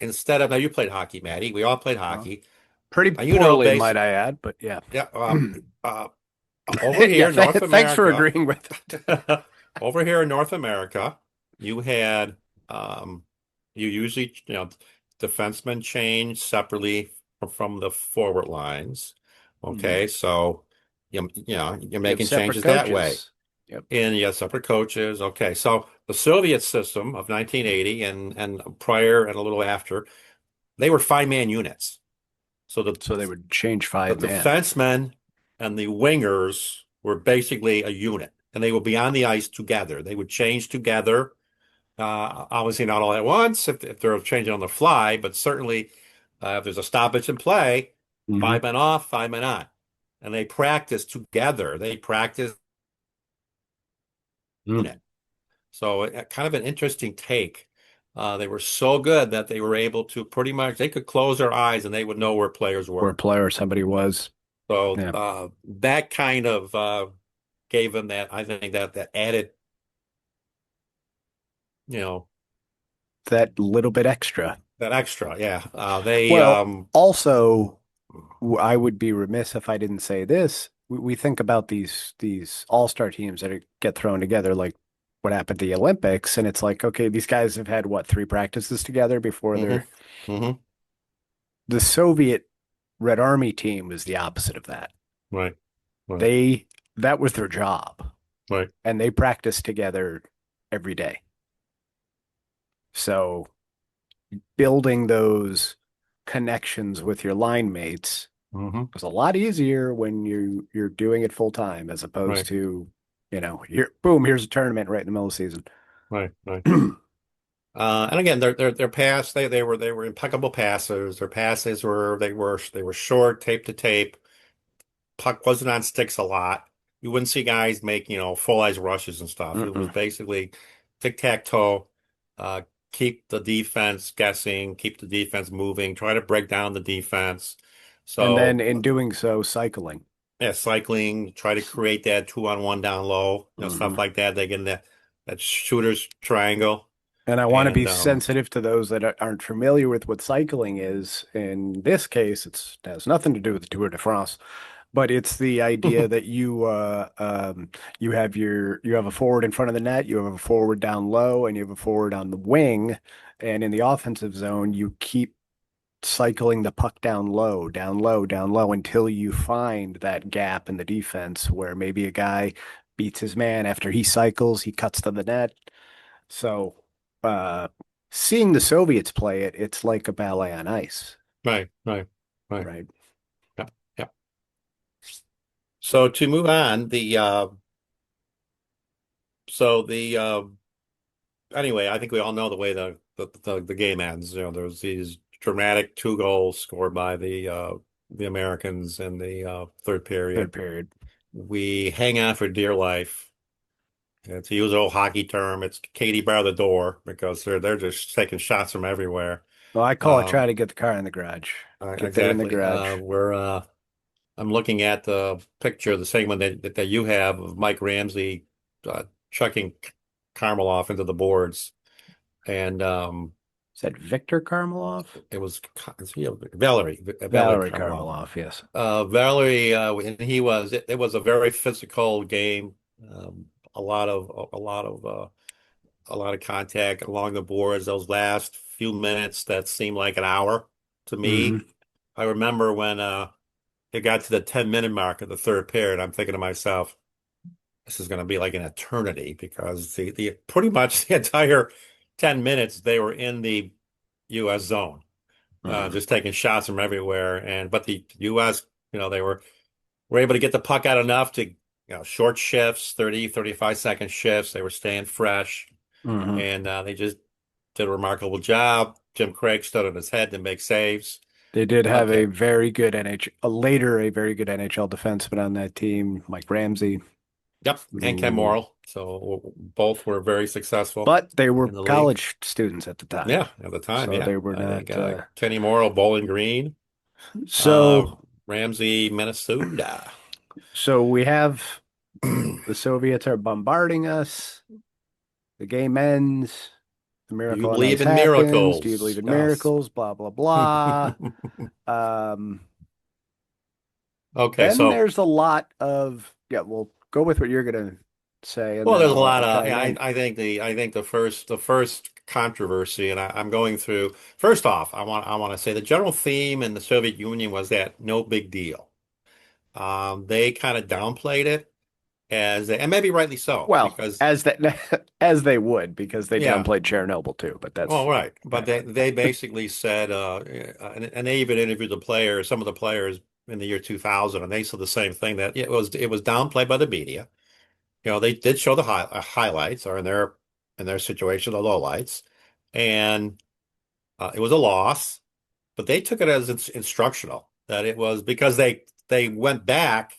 instead of, now you played hockey, Maddie, we all played Well, hockey. pretty You know, poorly, base, might I add, but yeah. yeah, uh, over Yeah, here, North thanks for America, agreeing with it. over here in North America, you had you usually, defensemen change separately from the forward lines. Hmm. Okay, so you're You have making separate changes that way. coaches. Yep. And you have separate coaches. Okay, so the Soviet system of 1980 and prior and a little after, they were five-man units. So So they would change the five man. defensemen and the wingers were basically a unit, and they would be on the ice together. They would change together. Obviously, not all at once if they're changing on the fly, but certainly if there's a stoppage in play, Hmm. five men off, five men on. And they practice together. They practice Mm. unit. So kind of an interesting take. They were so good that they were able to pretty much, they could close their eyes and they would know where players Where a were. player or somebody was. So Yeah. that kind of gave them that, I think that added, you know, That little bit extra. that extra. Yeah. They Well, also, I would be remiss if I didn't say this. We think about these all-star teams that get thrown together, like what happened at the Olympics, and it's like, okay, these guys have had what, three practices together before hmm they're hmm the Soviet Red Army team was the opposite of that. Right. Right. They that was their job, Right. and they practiced together every day. So building those connections with your line mates hmm was a lot easier when you're doing it full time as opposed Right. to, here, boom, here's a tournament right in the middle of the season. Right. Right. And again, their pass, they were impeccable passers. Their passes they were short, tape to tape. Puck wasn't on sticks a lot. You wouldn't see guys make, full ice rushes and stuff. It was Mm-mm. basically tic-tac-toe, uh, keep the defense guessing, keep the defense moving, try to break down the defense. And then So, in doing so, cycling. yeah, cycling, try to create that 2-on-1 down low, Hmm. stuff like that. They get in that shooter's triangle. And I want to be And sensitive to those that aren't familiar with what cycling is. In this case, it has nothing to do with the Tour de France, but it's the idea that you have a forward in front of the net, you have a forward down low, and you have a forward on the wing. And in the offensive zone, you keep cycling the puck down low, down low, down low until you find that gap in the defense where maybe a guy beats his man after he cycles, he cuts to the net. So, uh, seeing the Soviets play it, it's like a ballet on ice, right, right, right. right? Yeah, yeah. So to move on, the anyway, I think we all know the way the game ends. There's these dramatic two goals scored by the Americans in the third Third period. period. We hang on for dear life. And to use an old hockey term, it's Katie bar the door because they're just taking shots from everywhere. Well, I call it try Um, to get the car in the garage. Get that in the exactly. garage. I'm looking at the picture, the segment that you have of Mike Ramsey chucking Carmel off into the boards, and Is that Victor Karmalov? it was Valerie Valerie Carmel. Karmalov, yes. Valerie, and it was a very physical game. Um, a lot of a lot of contact along the boards. Those last few minutes that seemed like an hour to Hmm. me. I remember when it got to the 10-minute mark of the third period, I'm thinking to myself, this is going to be like an eternity because the pretty much the entire 10 minutes they were in the U.S. zone, Mhm. just taking shots from everywhere. And but the U.S., they were able to get the puck out enough to, short shifts, 30, 35-second shifts. They were staying fresh, Mhm. and they just did a remarkable job. Jim Craig stood on his head to make saves. They did have But a very good later a very good NHL defenseman on that team, Mike Ramsey, yep, and Ken who, Morrill. So both were very successful but they were in the league. college students at the time, Yeah, at the time, so yeah. they were I think not. Kenny Morrill, Bowling Green, uh, So, Ramsey, Minnesota. so we have the Soviets are bombarding us. The game ends. The Do you miracle on believe ice in happens. Do you believe miracles? in Yes. miracles? Blah blah blah. Um, Okay, then so there's a lot of yeah. Well, go with what you're gonna say, and well, then there's a I'll lot of chime yeah, in. I think the first controversy, and I'm going through first off, I want to say the general theme in the Soviet Union was that no big deal. They kind of downplayed it and maybe rightly so, Well, because as that as they would because they yeah. downplayed Chernobyl too, but Well, that's right. But uh, they basically said, and they even interviewed the players, some of the players in the year 2000, and they said the same thing that it was downplayed by the media. They did show the highlights or in their situation, the lowlights, and it was a loss, but they took it as instructional that it was because they went back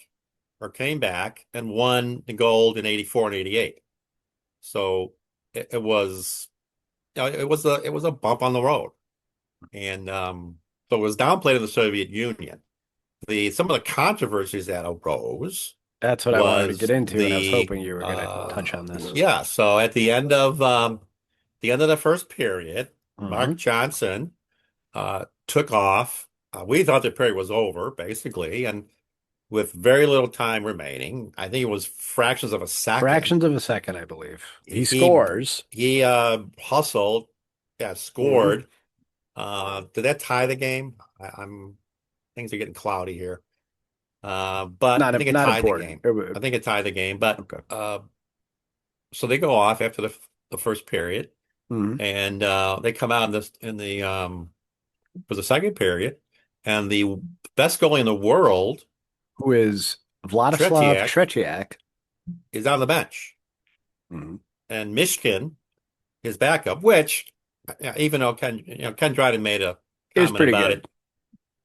or came back and won the gold in 84 and 88. So it was, it was a bump on the road. And so it was downplayed in the Soviet Union. Some of the controversies that arose that's what I wanted to get was into, and I was the hoping you were gonna touch on this. yeah. So at the end of the first period, Hmm. Mark Johnson took off. We thought the period was over, basically, and with very little time remaining, I think it was fractions of a second. Fractions of a second, I believe. He He scores. he hustled, yeah, Hmm. scored. Did that tie the game? I'm Things are getting cloudy here. But I think it Not tied the important. game. I think it tied the game. But Okay. so they go off after the first period, Hmm. and they come out in the for the second period, and the best goalie in the world, Who is Vladislav Tretiak, Tretiak? is on the bench, Hmm. and Mishkin, his backup, which even though Ken Dryden made a Is comment pretty about good. it,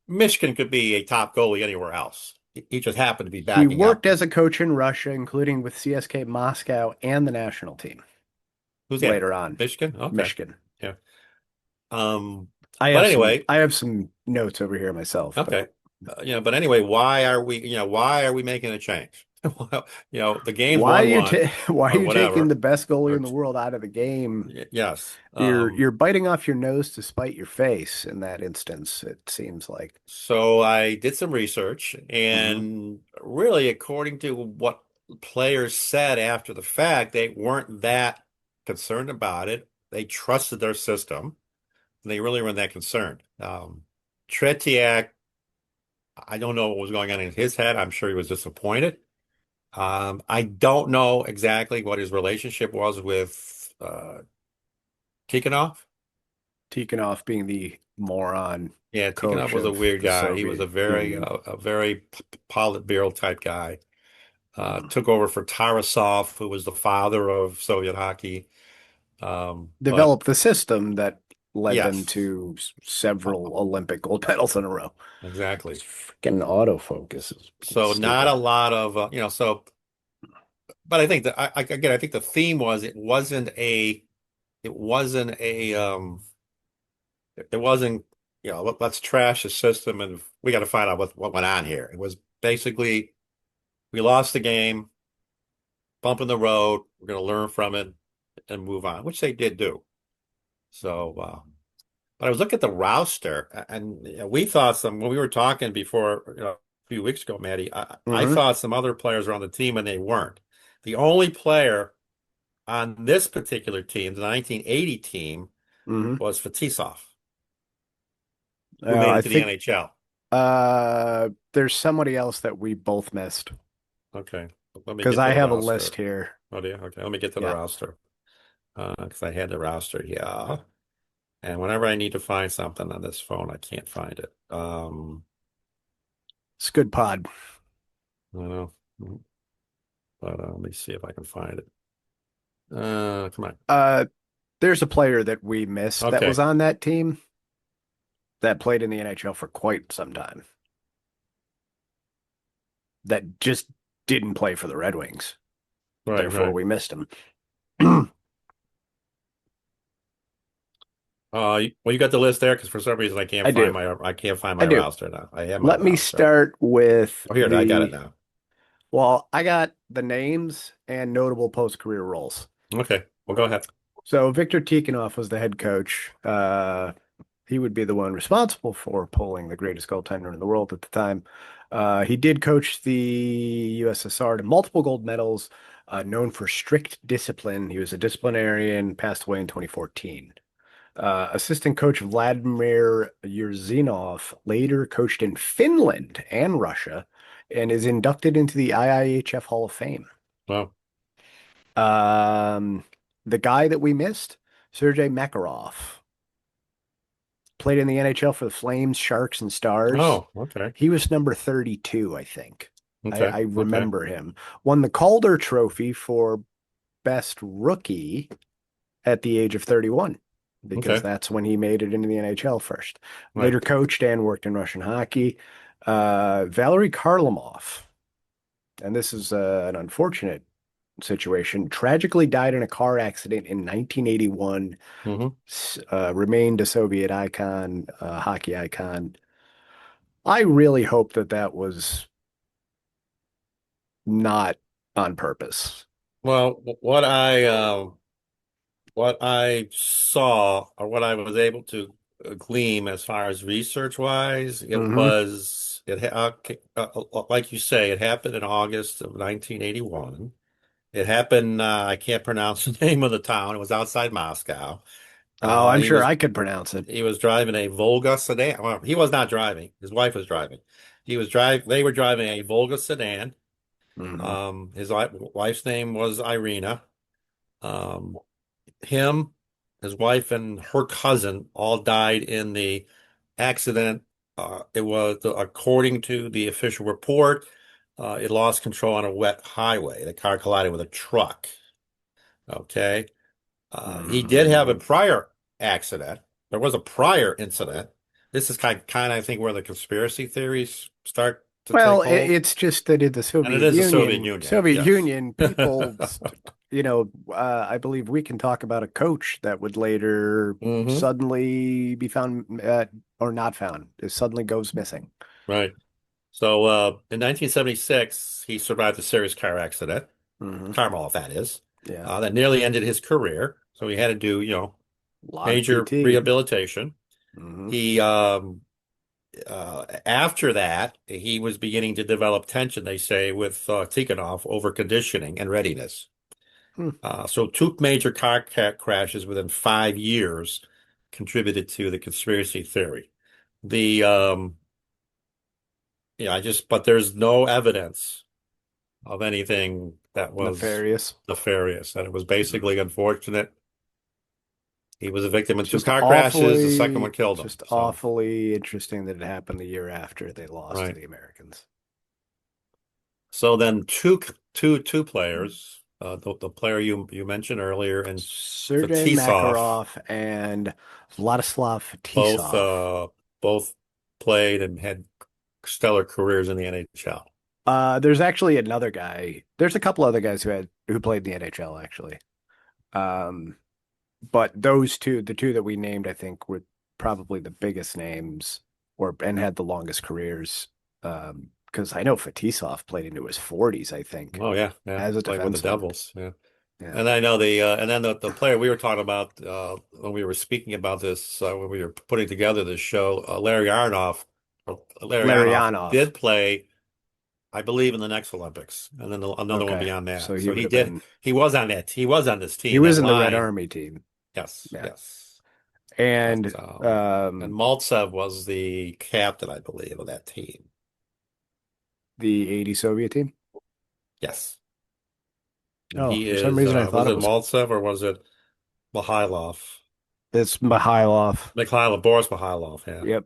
Mishkin could be a top goalie anywhere else. He just happened to be He backing worked up. as a coach in Russia, including with CSK Moscow and the national team Who's that? later on. Michigan? Okay. Michigan. Yeah. Um, but anyway, I have some notes over here myself, but okay. But anyway, why are we making a change? Well, the game's why are you 1-1 why are or you taking the whatever. best goalie Or in the world out of the game? yes. You're biting off your nose to spite your face in that instance, it seems like. So I did some research, Hmm. and really, according to what players said after the fact, they weren't that concerned about it. They trusted their system. And they really weren't that concerned. Tretiak, I don't know what was going on in his head. I'm sure he was disappointed. I don't know exactly what his relationship was with Tikhonov. Tikhonov being the moron Yeah, Tikhonov coach was a of weird the guy. He was Soviet Union. a very Politburo type guy. Mhm. Took over for Tarasov, who was the father of Soviet hockey. But Developed the system that led them yes, to several Olympic gold medals in a row. This exactly. freaking autofocus is So not a stupid. lot of but I think that again, I think the theme was it wasn't let's trash the system and we got to find out what went on here. It was basically we lost the game, bump in the road. We're going to learn from it and move on, which they did do. So, but I was looking at the roster, and we thought when we were talking before, a few weeks ago, Maddie, I Hmm. thought some other players were on the team and they weren't. The only player on this particular team, the 1980 team, Hmm. was Fetisov, who made I it to the think NHL. There's somebody else that we both missed Okay. Let me because get I to the have a list roster. here. Oh, dear. Okay. Let me get to the Yeah, roster. Because I had the roster here. And whenever I need to find something on this phone, I can't find it. it's a good pod. I don't know. But let me see if I can find it. Come on. Uh, there's a player that we missed that was Okay. on that team that played in the NHL for quite some time that just didn't play for the Red Wings. Right, Therefore, right. we missed him. Well, you got the list there because for some reason I do. I can't find I my do. roster now. I have my Let me roster. start with Oh, here, I got it now. I got the names and notable post-career roles. Okay. Well, go ahead. So Victor Tikhonov was the head coach. He would be the one responsible for pulling the greatest goaltender in the world at the time. He did coach the USSR to multiple gold medals, known for strict discipline. He was a disciplinarian, passed away in 2014. Assistant coach Vladimir Yurzinov later coached in Finland and Russia and is inducted into the IIHF Hall of Fame. Well, Um, the guy that we missed, Sergei Makarov, played in the NHL for the Flames, Sharks, and Stars. oh, okay. He was number 32, I think. Okay. I Okay. remember him. Won the Calder Trophy for best rookie at the age of 31 because Okay. that's when he made it into the NHL first. Right. Later coached and worked in Russian hockey. Valery Karlamov, and this is an unfortunate situation, tragically died in a car accident in 1981. Hmm. Remained a Soviet icon, hockey icon. I really hope that that was not on purpose. Well, what I saw or what I was able to glean as far as research wise, Hmm. like you say, it happened in August of 1981. It happened. I can't pronounce the name of the town. It was outside Moscow. Oh, I'm He sure was I could pronounce it. he was driving a Volga sedan. Well, he was not driving. His wife was driving. They were driving a Volga sedan. Hmm. His wife's name was Irina. Um, him, his wife, and her cousin all died in the accident. It was, according to the official report, it lost control on a wet highway. The car collided with a truck. Okay. He did have a Hmm. prior accident. There was a prior incident. This is kind of, I think, where the conspiracy theories start to take Well, hold. it's just that in the And it is the Soviet Union. Soviet Yes. Union, people, I believe we can talk about a coach that would later Hmm. suddenly be found or not found, it suddenly goes missing. Right. So in 1976, he survived a serious car accident, Hmm. Karmol, that is, Yeah, that nearly ended his career. So he had to do, a lot of major PT. rehabilitation. Hmm. He After that, he was beginning to develop tension, they say, with Tikhonov over conditioning and readiness. Hmm. So two major crashes within 5 years contributed to the conspiracy theory. The Yeah, but there's no evidence of anything that was Nefarious. nefarious. And it was Hmm. basically unfortunate. He was a victim of two Just car crashes. The second one awfully, killed him. just So, awfully interesting that it happened the year after they lost to right. the Americans. So then two players, the player you mentioned earlier and Sergei Fetisov, Makarov and Vladislav both Fetisov. uh, both played and had stellar careers in the NHL. There's actually another guy. There's a couple other guys who played in the NHL actually. Um, but those two, the two that we named, I think were probably the biggest names or and had the longest careers. Because I know Fetisov played into his 40s, I think, Oh yeah, yeah, as a played with the defenseman. Devils. Yeah. Yeah. And I know and then the player we were talking about when we were speaking about this when we were putting together this show, Larry Aronoff Larionov. did play, I believe, in the next Olympics, and then another one Okay. beyond So that. he So would have been, he was on this he team, was that in the Red line. Army team. Yes, Yeah. yes. But And and Maltsev was the captain, I believe, of that team. the 80 Soviet team. Yes. And Oh, he for some is, reason I was thought it it was Maltsev or was it Mihailov? it's Mikhailov. Mikhailov, Boris Mihailov, yeah. Yep.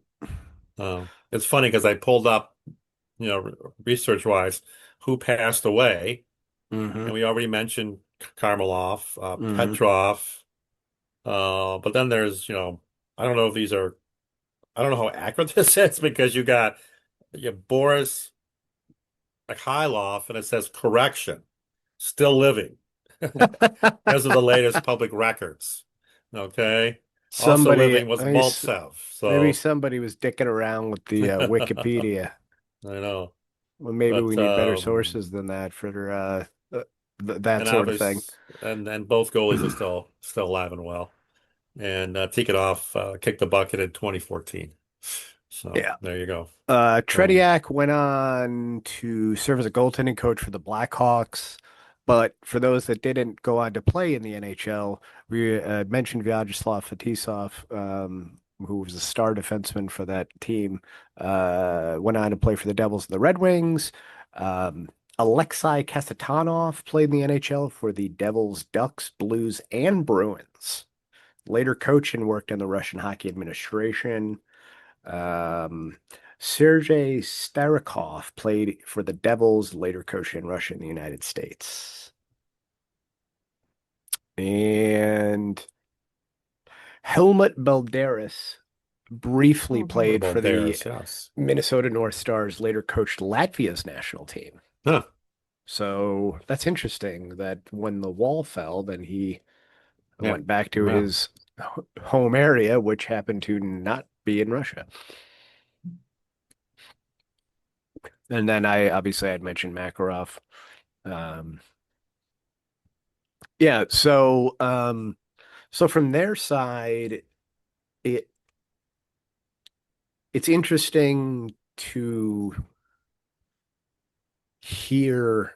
It's funny because I pulled up, research wise, who passed away, and Hmm. we already mentioned Karmelov, Hmm. Petrov, but then there's, I don't know if these are, I don't know how accurate this is because you Boris Mikhailov, and it says correction, still living, as of the latest public records. Okay. Also Somebody, living was Maltsev. maybe So somebody was dicking around with the I Wikipedia. know. Well, maybe we But need better sources than that for that and sort of thing. obvious and both goalies are still alive and well. And Tikhonov kicked the bucket in 2014. So Yeah. there you go. Um, Tretiak went on to serve as a goaltending coach for the Blackhawks. But for those that didn't go on to play in the NHL, we mentioned Vyacheslav Fetisov, who was a star defenseman for that team, went on to play for the Devils and the Red Wings. Alexei Kasatonov played in the NHL for the Devils, Ducks, Blues, and Bruins. Later coached and worked in the Russian hockey administration. Um, Sergei Starikov played for the Devils, later coached in Russia and the United States. And Helmut Balderas I briefly remember played for about the Darius, yes. Minnesota North Stars, later coached Latvia's national team. Huh. So that's interesting that when the wall fell, then he Yeah. went back to Yeah. his home area, which happened to not be in Russia. And then I obviously I'd mentioned Makarov. Um, yeah, so from their side, it it's interesting to hear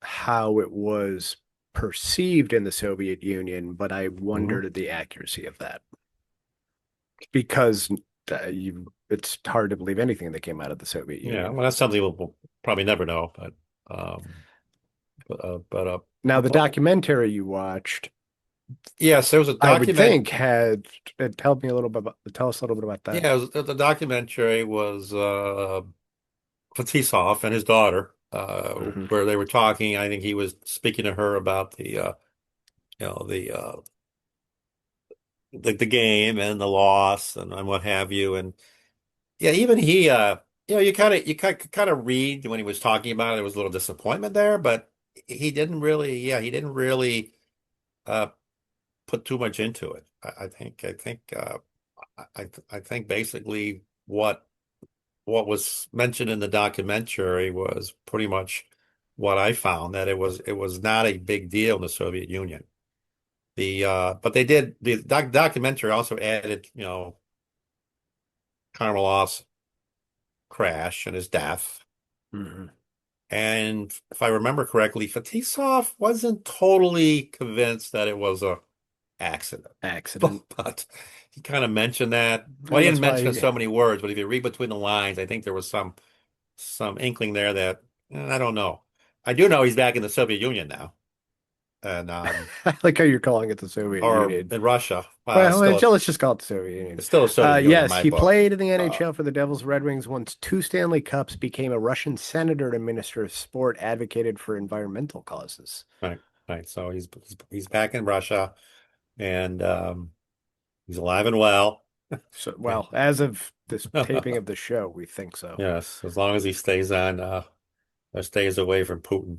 how it was perceived in the Soviet Union, but I Hmm. wondered the accuracy of that because it's hard to believe anything that came out of the Soviet Yeah. Union. Well, that's something we'll probably never know, um, but Now, the well, documentary you watched, yes, there was a I would document. think had tell me a little bit about, tell us a little bit about that. Yeah, the documentary was Fetisov and his daughter, Hmm. where they were talking. I think he was speaking to her about you know, the game and the loss and what have you. And yeah, even he, you kind of read when he was talking about it, there was a little disappointment there, but he didn't really uh, put too much into it. I think basically what was mentioned in the documentary was pretty much what I found, that it was not a big deal in the Soviet Union. But the documentary also added, Karmelov's crash and his death. Hmm. And if I remember correctly, Fetisov wasn't totally convinced that it was a accident. Accident. But he kind of mentioned that. Well, Well, he didn't that's mention it why so many words, but if you read between the lines, I think there was some inkling there that I don't know. I do know he's back in the Soviet Union now, and I like how you're calling it the Soviet or Union. in Russia. Well, Still, let's just call it the Soviet Union. it's still a Soviet Union in Yes, my he book. played in the Uh, NHL for the Devils, Red Wings, won two Stanley Cups, became a Russian senator and minister of sport, advocated for environmental causes. right, right. So he's back in Russia, and he's alive and well. So, well, as of this taping of the show, we think so. Yes, as long as he stays on, or stays away from Putin.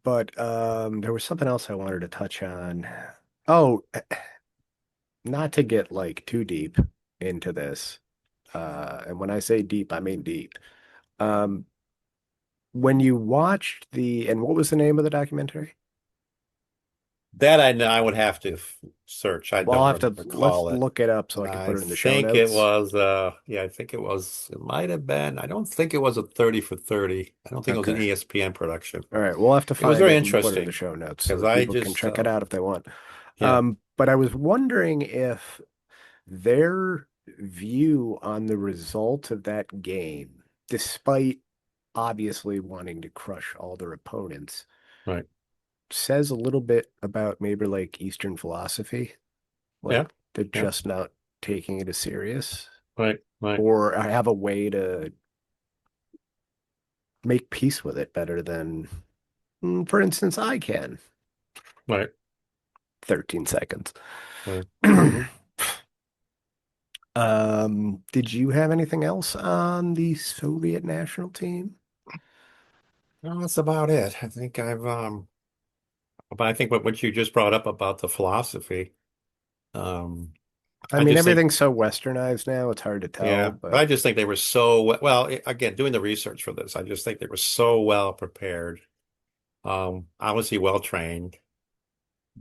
But there was something else I wanted to touch on. Oh, not to get like too deep into this. And when I say deep, I mean deep. Um, when you watched and what was the name of the documentary? That I know I would have to search. I Well, I'll don't have to let's recall it. look it up so I can put I it in the show think it notes. was yeah, I think it might have been. I don't think it was a 30 for 30. I don't think it was an Okay. ESPN production. All right. We'll have to It was find very it and put it in the interesting show notes so because that I people can just check it out if they want. yeah. but I was wondering if their view on the result of that game, despite obviously wanting to crush all their opponents, Right. says a little bit about maybe like Eastern philosophy. Yeah. Like they're Yeah. just not taking it as serious Right. Right. or have a way to make peace with it better than, for instance, I can. Right. 13 seconds. Right. Did you have anything else on the Soviet national team? No, that's about it. I think but I think what you just brought up about the philosophy, um, I I mean, just think, everything's so westernized now, it's hard to tell, yeah, but but I just think they were so well, again, doing the research for this, I just think they were so well prepared, obviously well trained.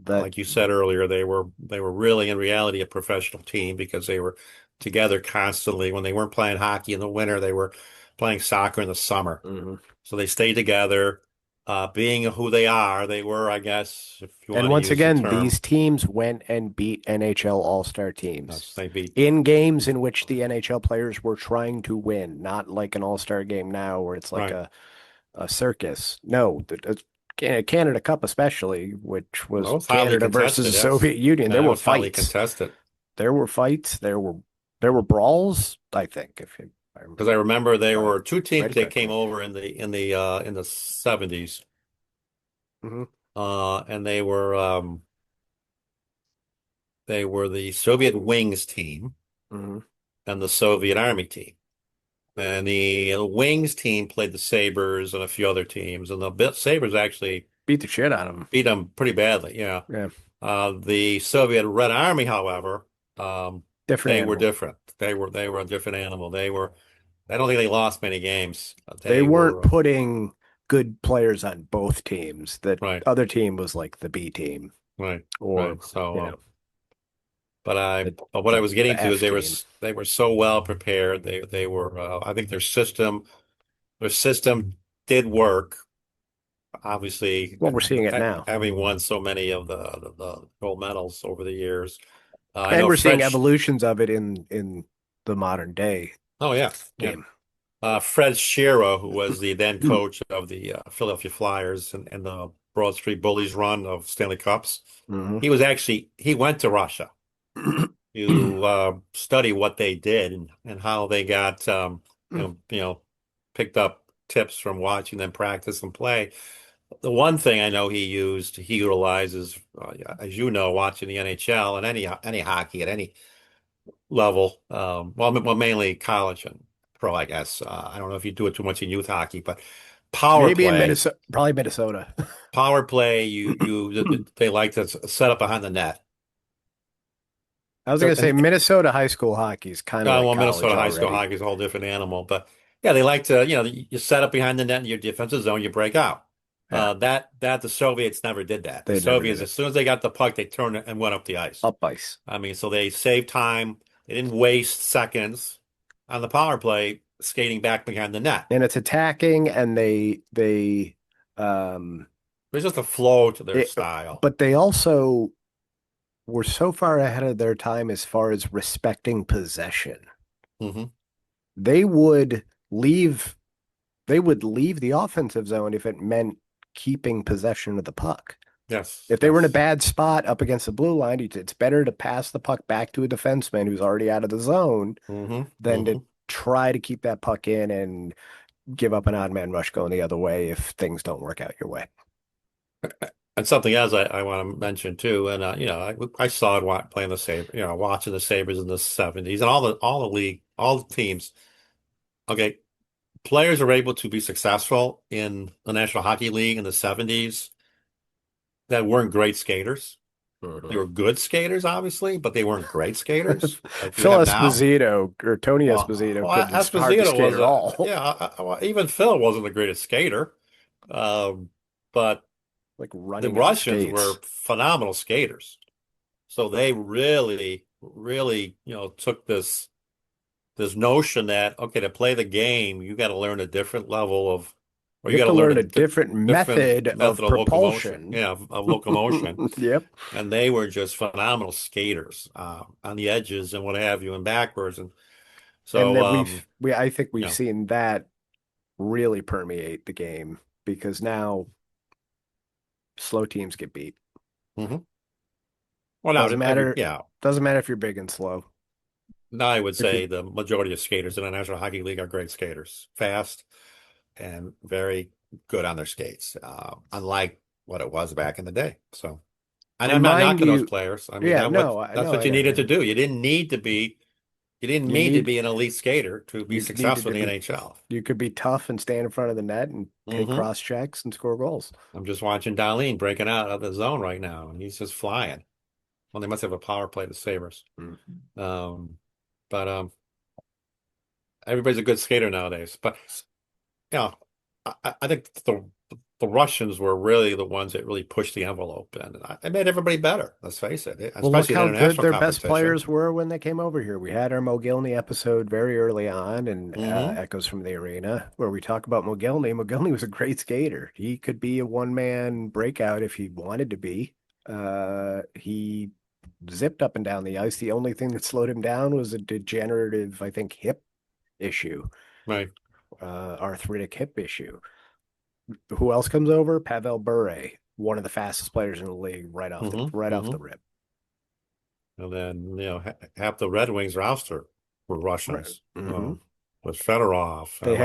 that Like you said earlier, they were really in reality a professional team because they were together constantly. When they weren't playing hockey in the winter, they were playing soccer in the summer. mhm. So they stayed together. Being who they are, they were, I guess, if you And want to once use the again, term, these teams went and beat NHL All-Star teams they beat in games in which the NHL players were trying to win, not like an All-Star game now where it's like right. a circus. No, Canada Cup especially, which was Both highly Canada versus the contested, yes. Soviet Union. There Yeah, it were was highly fights. contested There were fights. There were brawls, I think, if I because I remember there uh, were two teams read that came correctly. over in the 70s, Hmm. and they were the Soviet Wings team Hmm. and the Soviet Army team. And the Wings team played the Sabres and a few other teams, and the Sabres actually Beat the shit out of them. beat them pretty badly. Yeah. Yeah, The Soviet Red Army, however, um, different they were animal. different. They were a different animal. I don't think they lost many games. They They weren't were putting good players on both teams. The right, other team was like the B team, right, or right. So, you know, but the what I was getting the to is F team. they were so well prepared. They were. I think their system did work. Obviously, Well, we're seeing it now, having won so many of the gold medals over the years. I and know we're seeing Fred. evolutions of it in the modern day Oh yeah, yeah. game. Fred Shero, who was the then coach of the Philadelphia Flyers and the Broad Street Bullies run of Stanley Cups, Hmm. he went to Russia to study what they did and how they got picked up tips from watching them practice and play. The one thing I know he utilizes, as you know, watching the NHL and any hockey at any level. Well, mainly college and pro, I guess. I don't know if you do it too much in youth hockey, but power Maybe in play, Minnesota, probably Minnesota. power play, they like to set up behind the net. I was So, gonna say Minnesota high school hockey is kind of like well, college Minnesota high school already. hockey is a whole different animal, but yeah, they like to, you set up behind the net in your defensive zone, you break out. Yeah, That the Soviets never did that. The they never Soviets, did as it. soon as they got the puck, they turned it and went up the ice. Up ice. I mean, so they saved time. They didn't waste seconds on the power play skating back behind the net. And it's attacking and they um There's just a flow to their it, style. but they also were so far ahead of their time as far as respecting possession. Hmm. They would leave they would leave the offensive zone if it meant keeping possession of the puck. Yes, If they were in a yes. bad spot up against the blue line, it's better to pass the puck back to a defenseman who's already out of the zone Hmm. than to Hmm. try to keep that puck in and give up an odd man rush going the other way if things don't work out your way. And something else I want to mention too, and I saw it playing the Sabres, watching the Sabres in the 70s and all the league, all the teams. Okay, players are able to be successful in the National Hockey League in the 70s that weren't great skaters. They Mhm. were good skaters, obviously, but they weren't great skaters like we Phil have now. Esposito or Tony Esposito Well, couldn't hardly Esposito skate was at all. yeah, well, even Phil wasn't the greatest skater. Um, but Like the running on Russians were skates. phenomenal skaters. So they really, really, took this notion that, okay, to play the game, you got to learn a different level or You you have got to to learn learn a a different different method method of of locomotion. propulsion. Yeah, of locomotion. Yep. And they were just phenomenal skaters on the edges and what have you, and backwards. And And so, that I think you we've know, seen that really permeate the game because now slow teams get beat. mhm. Well, now Doesn't every matter. yeah. Doesn't matter if you're big and slow. Now I would If say you the majority of skaters in the National Hockey League are great skaters, fast and very good on their skates, unlike what it was back in the day. So, and I'm not remind knocking those you, players. I mean, yeah, no, that's no, what I you know. needed to do. You didn't You need to need be an elite skater to be you needed successful to in the be NHL. you could be tough and stand in front of the net and take Hmm. cross checks and score goals. I'm just watching Darlene breaking out of the zone right now, and he's just flying. Well, they must have a power play, the Sabres. Mm. Um, but everybody's a good skater nowadays. But yeah, I think the Russians were really the ones that really pushed the envelope, and it made everybody better. Let's face it, Well, look especially in how good international their best competition. players were when they came over here. We had our Mogilny episode very early on and Hmm. Echoes from the Arena where we talk about Mogilny. Mogilny was a great skater. He could be a one-man breakout if he wanted to be. He zipped up and down the ice. The only thing that slowed him down was a degenerative, I think, hip issue, Right. arthritic hip issue. Who else comes over? Pavel Bure, one of the fastest players in the league, Hmm. right off the Hmm. rip. And then, half the Red Wings roster were Right. Russians. Mm-hmm. With Fedorov, They Larionov,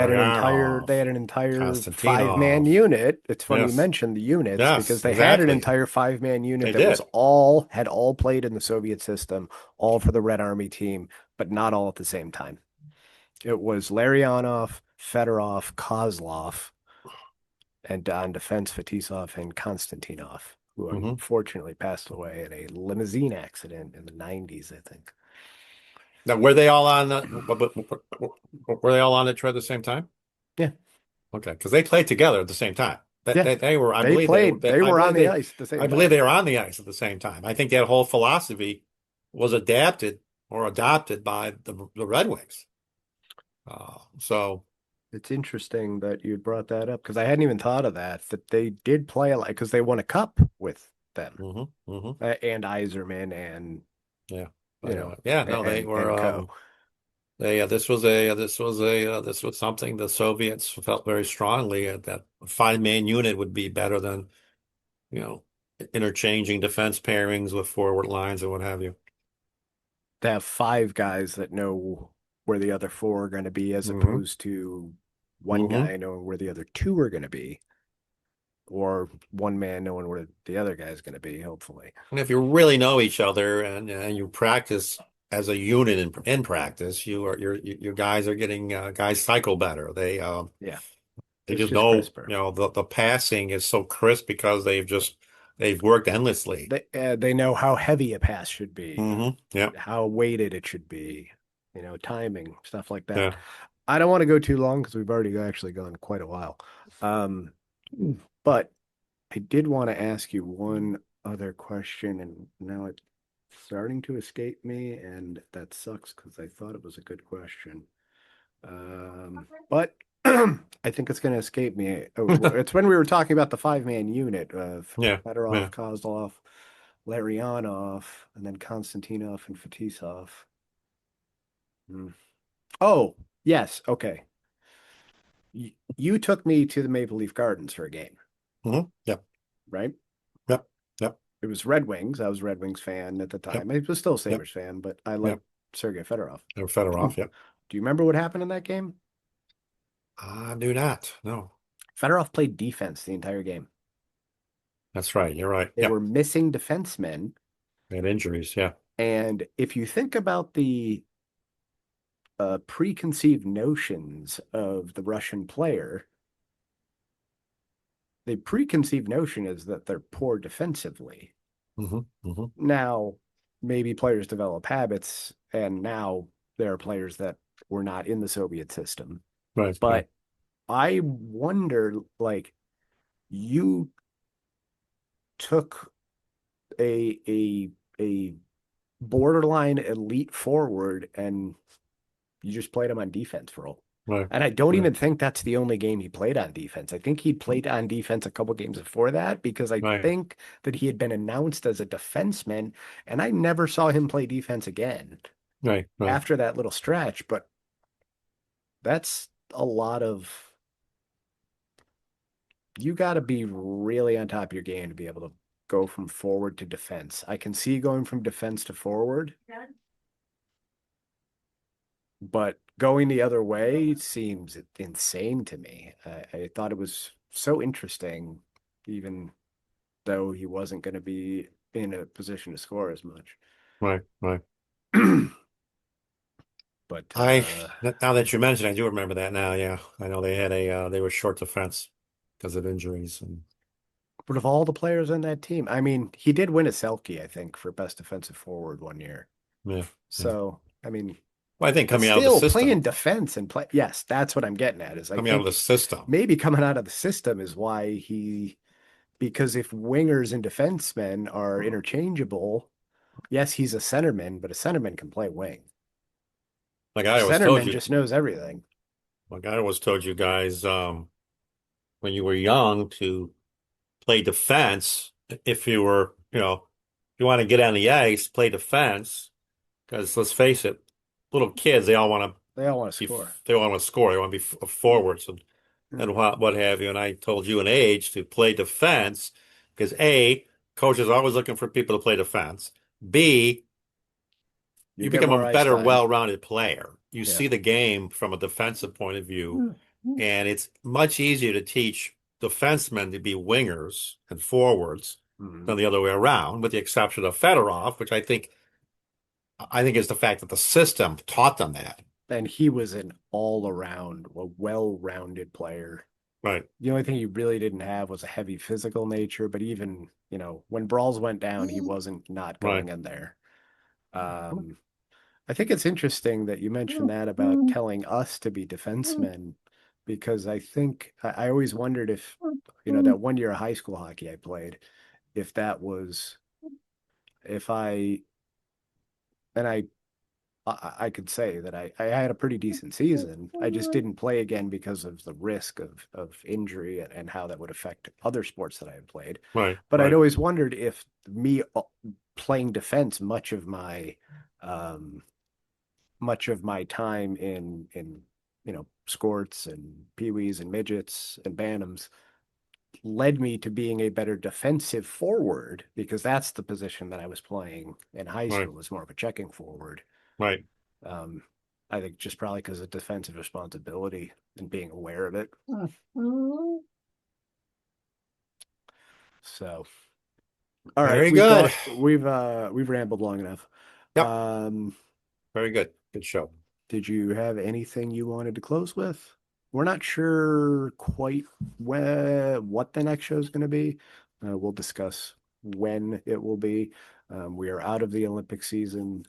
had an entire five-man Konstantinov. unit. It's funny you Yes. mentioned the units because Yes, they had an exactly. entire five-man unit They that was did. all played in the Soviet system, all for the Red Army team, but not all at the same time. It was Larionov, Fedorov, Kozlov, and on defense, Fetisov and Konstantinov, who Hmm. unfortunately passed away in a limousine accident in the 90s, I think. Now, were they all on were they all on the trip at the same time? Yeah, Okay, because they played together at the same time. That yeah. they were, I They believe played. They were on the ice at the I same believe time. they were on the ice at the same time. I think that whole philosophy was adapted or adopted by the Red Wings. So, It's interesting that you brought that up because I hadn't even thought of that they did play a lot because they won a cup with them hmm. Hmm. and Iserman and, Yeah, you but know, yeah, no, they were. and co. This was something the Soviets felt very strongly that a five-man unit would be better than you know interchanging defense pairings with forward lines and what have you. To have five guys that know where the other four are going to be as Hmm. opposed to one Hmm. guy knowing where the other two are going to be or one man knowing where the other guy is going to be, hopefully. And if you really know each other and you practice as a unit in practice, your guys are getting guys cycle better. Yeah, They it's just just know, crisper. the passing is so crisp because they've worked endlessly. They know how heavy a pass should be, Hmm. Yeah. how weighted it should be, timing, stuff like that. Yeah. I don't want to go too long because we've already actually gone quite a while. Um, but I did want to ask you one other question, and now it's starting to escape me, and that sucks because I thought it was a good question. But I think it's going to escape me. It's when we were talking about the five-man unit of Yeah. Fedorov, Yeah. Kozlov, Larionov, and then Konstantinov and Fetisov. Hmm. Oh, yes. Okay. You took me to the Maple Leaf Gardens for a game, Hmm. Yep. right? Yep. Yep. It was Red Wings. I was a Red Wings fan at the Yep. time. I was still a Yep. Sabres fan, but I like Yep. Sergei Fedorov. They were Do Fedorov. Yep. you remember what happened in that game? I do not. No, Fedorov played defense the entire game. that's right. You're right. They were Yep. missing defensemen. They had injuries. Yeah. And if you think about the preconceived notions of the Russian player, the preconceived notion is that they're poor defensively. Hmm. Hmm. Now, maybe players develop habits, and now there are players that were not in the Soviet system. Right. Right. But I wonder, like, you took a borderline elite forward and you just played him on defense role. Right. And I don't Right. even think that's the only game he played on defense. I think he played on defense a couple games before that because I Right. think that he had been announced as a defenseman, and I never saw him play defense again Right. Right. after that little stretch. But that's a lot of, you got to be really on top of your game to be able to go from forward to defense. I can see going from defense to forward, but going the other way seems insane to me. I thought it was so interesting, even though he wasn't going to be in a position to score as much. Right. Right. But I now that you mentioned, I do remember that now. Yeah, I know they had they were short defense because of injuries and but of all the players on that team, I mean, he did win a Selke, I think, for best defensive forward one year. yeah, yeah. So, I mean, Well, I think but coming out of the still system, playing defense and play. Yes, that's what I'm getting at. Is I coming out of the think system, maybe coming out of the system is why because if wingers and defensemen are interchangeable, yes, he's a centerman, but a centerman can play wing. like A I always told centerman you, just knows everything. like I always told you guys, when you were young to play defense, if you were, if you want to get on the ice, play defense. Because let's face it, little kids, they all want to They all want to be, score. they want to score, they want to be forwards Yeah. and what have you. And I told you an age to play defense because A, coaches are always looking for people to play defense. B, You you get become more a ice better, time. well-rounded player. You Yeah. see the game from a defensive point of view, and it's much easier to teach defensemen to be wingers and forwards Mhm. than the other way around, with the exception of Fedorov, which I think is the fact that the system taught them that. And he was an all around, a well rounded player. Right, The only thing he really didn't have was a heavy physical nature, but even, when brawls went down, he wasn't not right, going in there. Um, I think it's interesting that you mentioned that about telling us to be defensemen, because I think I always wondered if, that one year of high school hockey I played, if that was, if I, and I could say that I had a pretty decent season. I just didn't play again because of the risk of injury and how that would affect other sports that I had played. right, But I'd right, always wondered if me playing defense um, much of my time in sports and peewees and midgets and bantams led me to being a better defensive forward, because that's the position that I was playing in high right, school, was more of a checking forward. right. Um, I think just probably because of defensive responsibility and being aware of it. So, all right, Very good. we've rambled long enough. Yep, Um, very good. Good show. did you have anything you wanted to close with? We're not sure quite what the next show is going to be. We'll discuss when it will be. We are out of the Olympic season.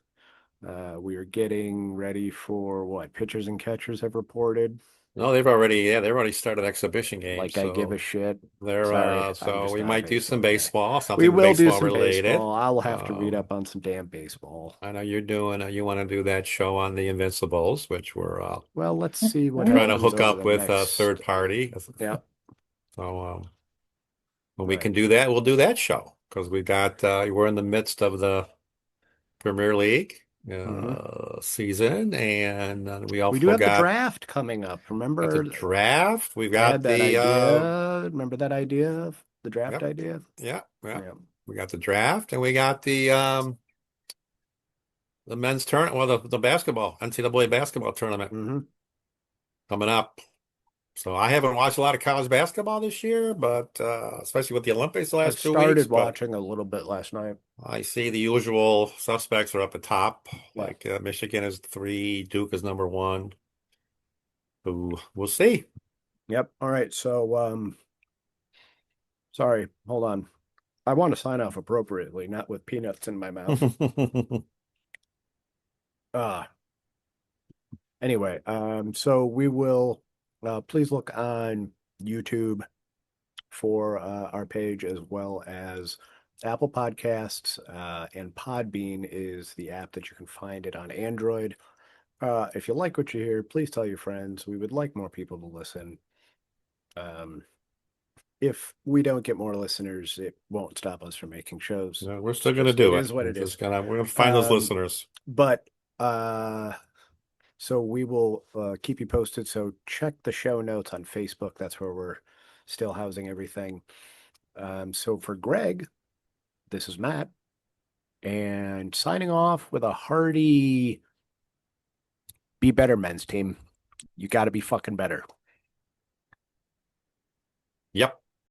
We are getting ready for what pitchers and catchers have reported. No, they've already started exhibition games, Like I give a so shit. they're Sorry, I'm so just we not a might do some baseball guy. baseball, We something will do baseball some related. baseball. I'll have to read Um, up on some damn baseball. I know you're doing you want to do that show on the Invincibles, which we're Well, let's see what trying to happens hook over up the with a next. third party. Yeah, So when we right. can do that, we'll do that show because we got we're in the midst of the Premier League Hmm. season, and we We do also have the draft coming up. got the Remember, draft. We've I had got that the idea. Remember that idea of the draft yep, idea? yeah. Yeah. We got the draft, and we got the men's tournament, well, the basketball NCAA basketball tournament Hmm. coming up. So I haven't watched a lot of college basketball this year, but especially with the Olympics the I last 2 weeks. started But watching a little bit last night. I see the usual suspects are up at top, Yeah. like Michigan is three, Duke is number one. Who we'll see. Yep. All right. So, sorry. Hold on. I want to sign off appropriately, not with peanuts in my mouth. Ah, anyway, so we will please look on YouTube for our page, as well as Apple Podcasts, and Podbean is the app that you can find it on Android. If you like what you hear, please tell your friends. We would like more people to listen. Um, if we don't get more listeners, it won't stop us from making shows. We're It's still going to just, it do it. is what it is. We're gonna find those Um, listeners. but so we will keep you posted. So check the show notes on Facebook. That's where we're still housing everything. So for Greg, this is Matt, and signing off with a hearty be better men's team. You got to be fucking better.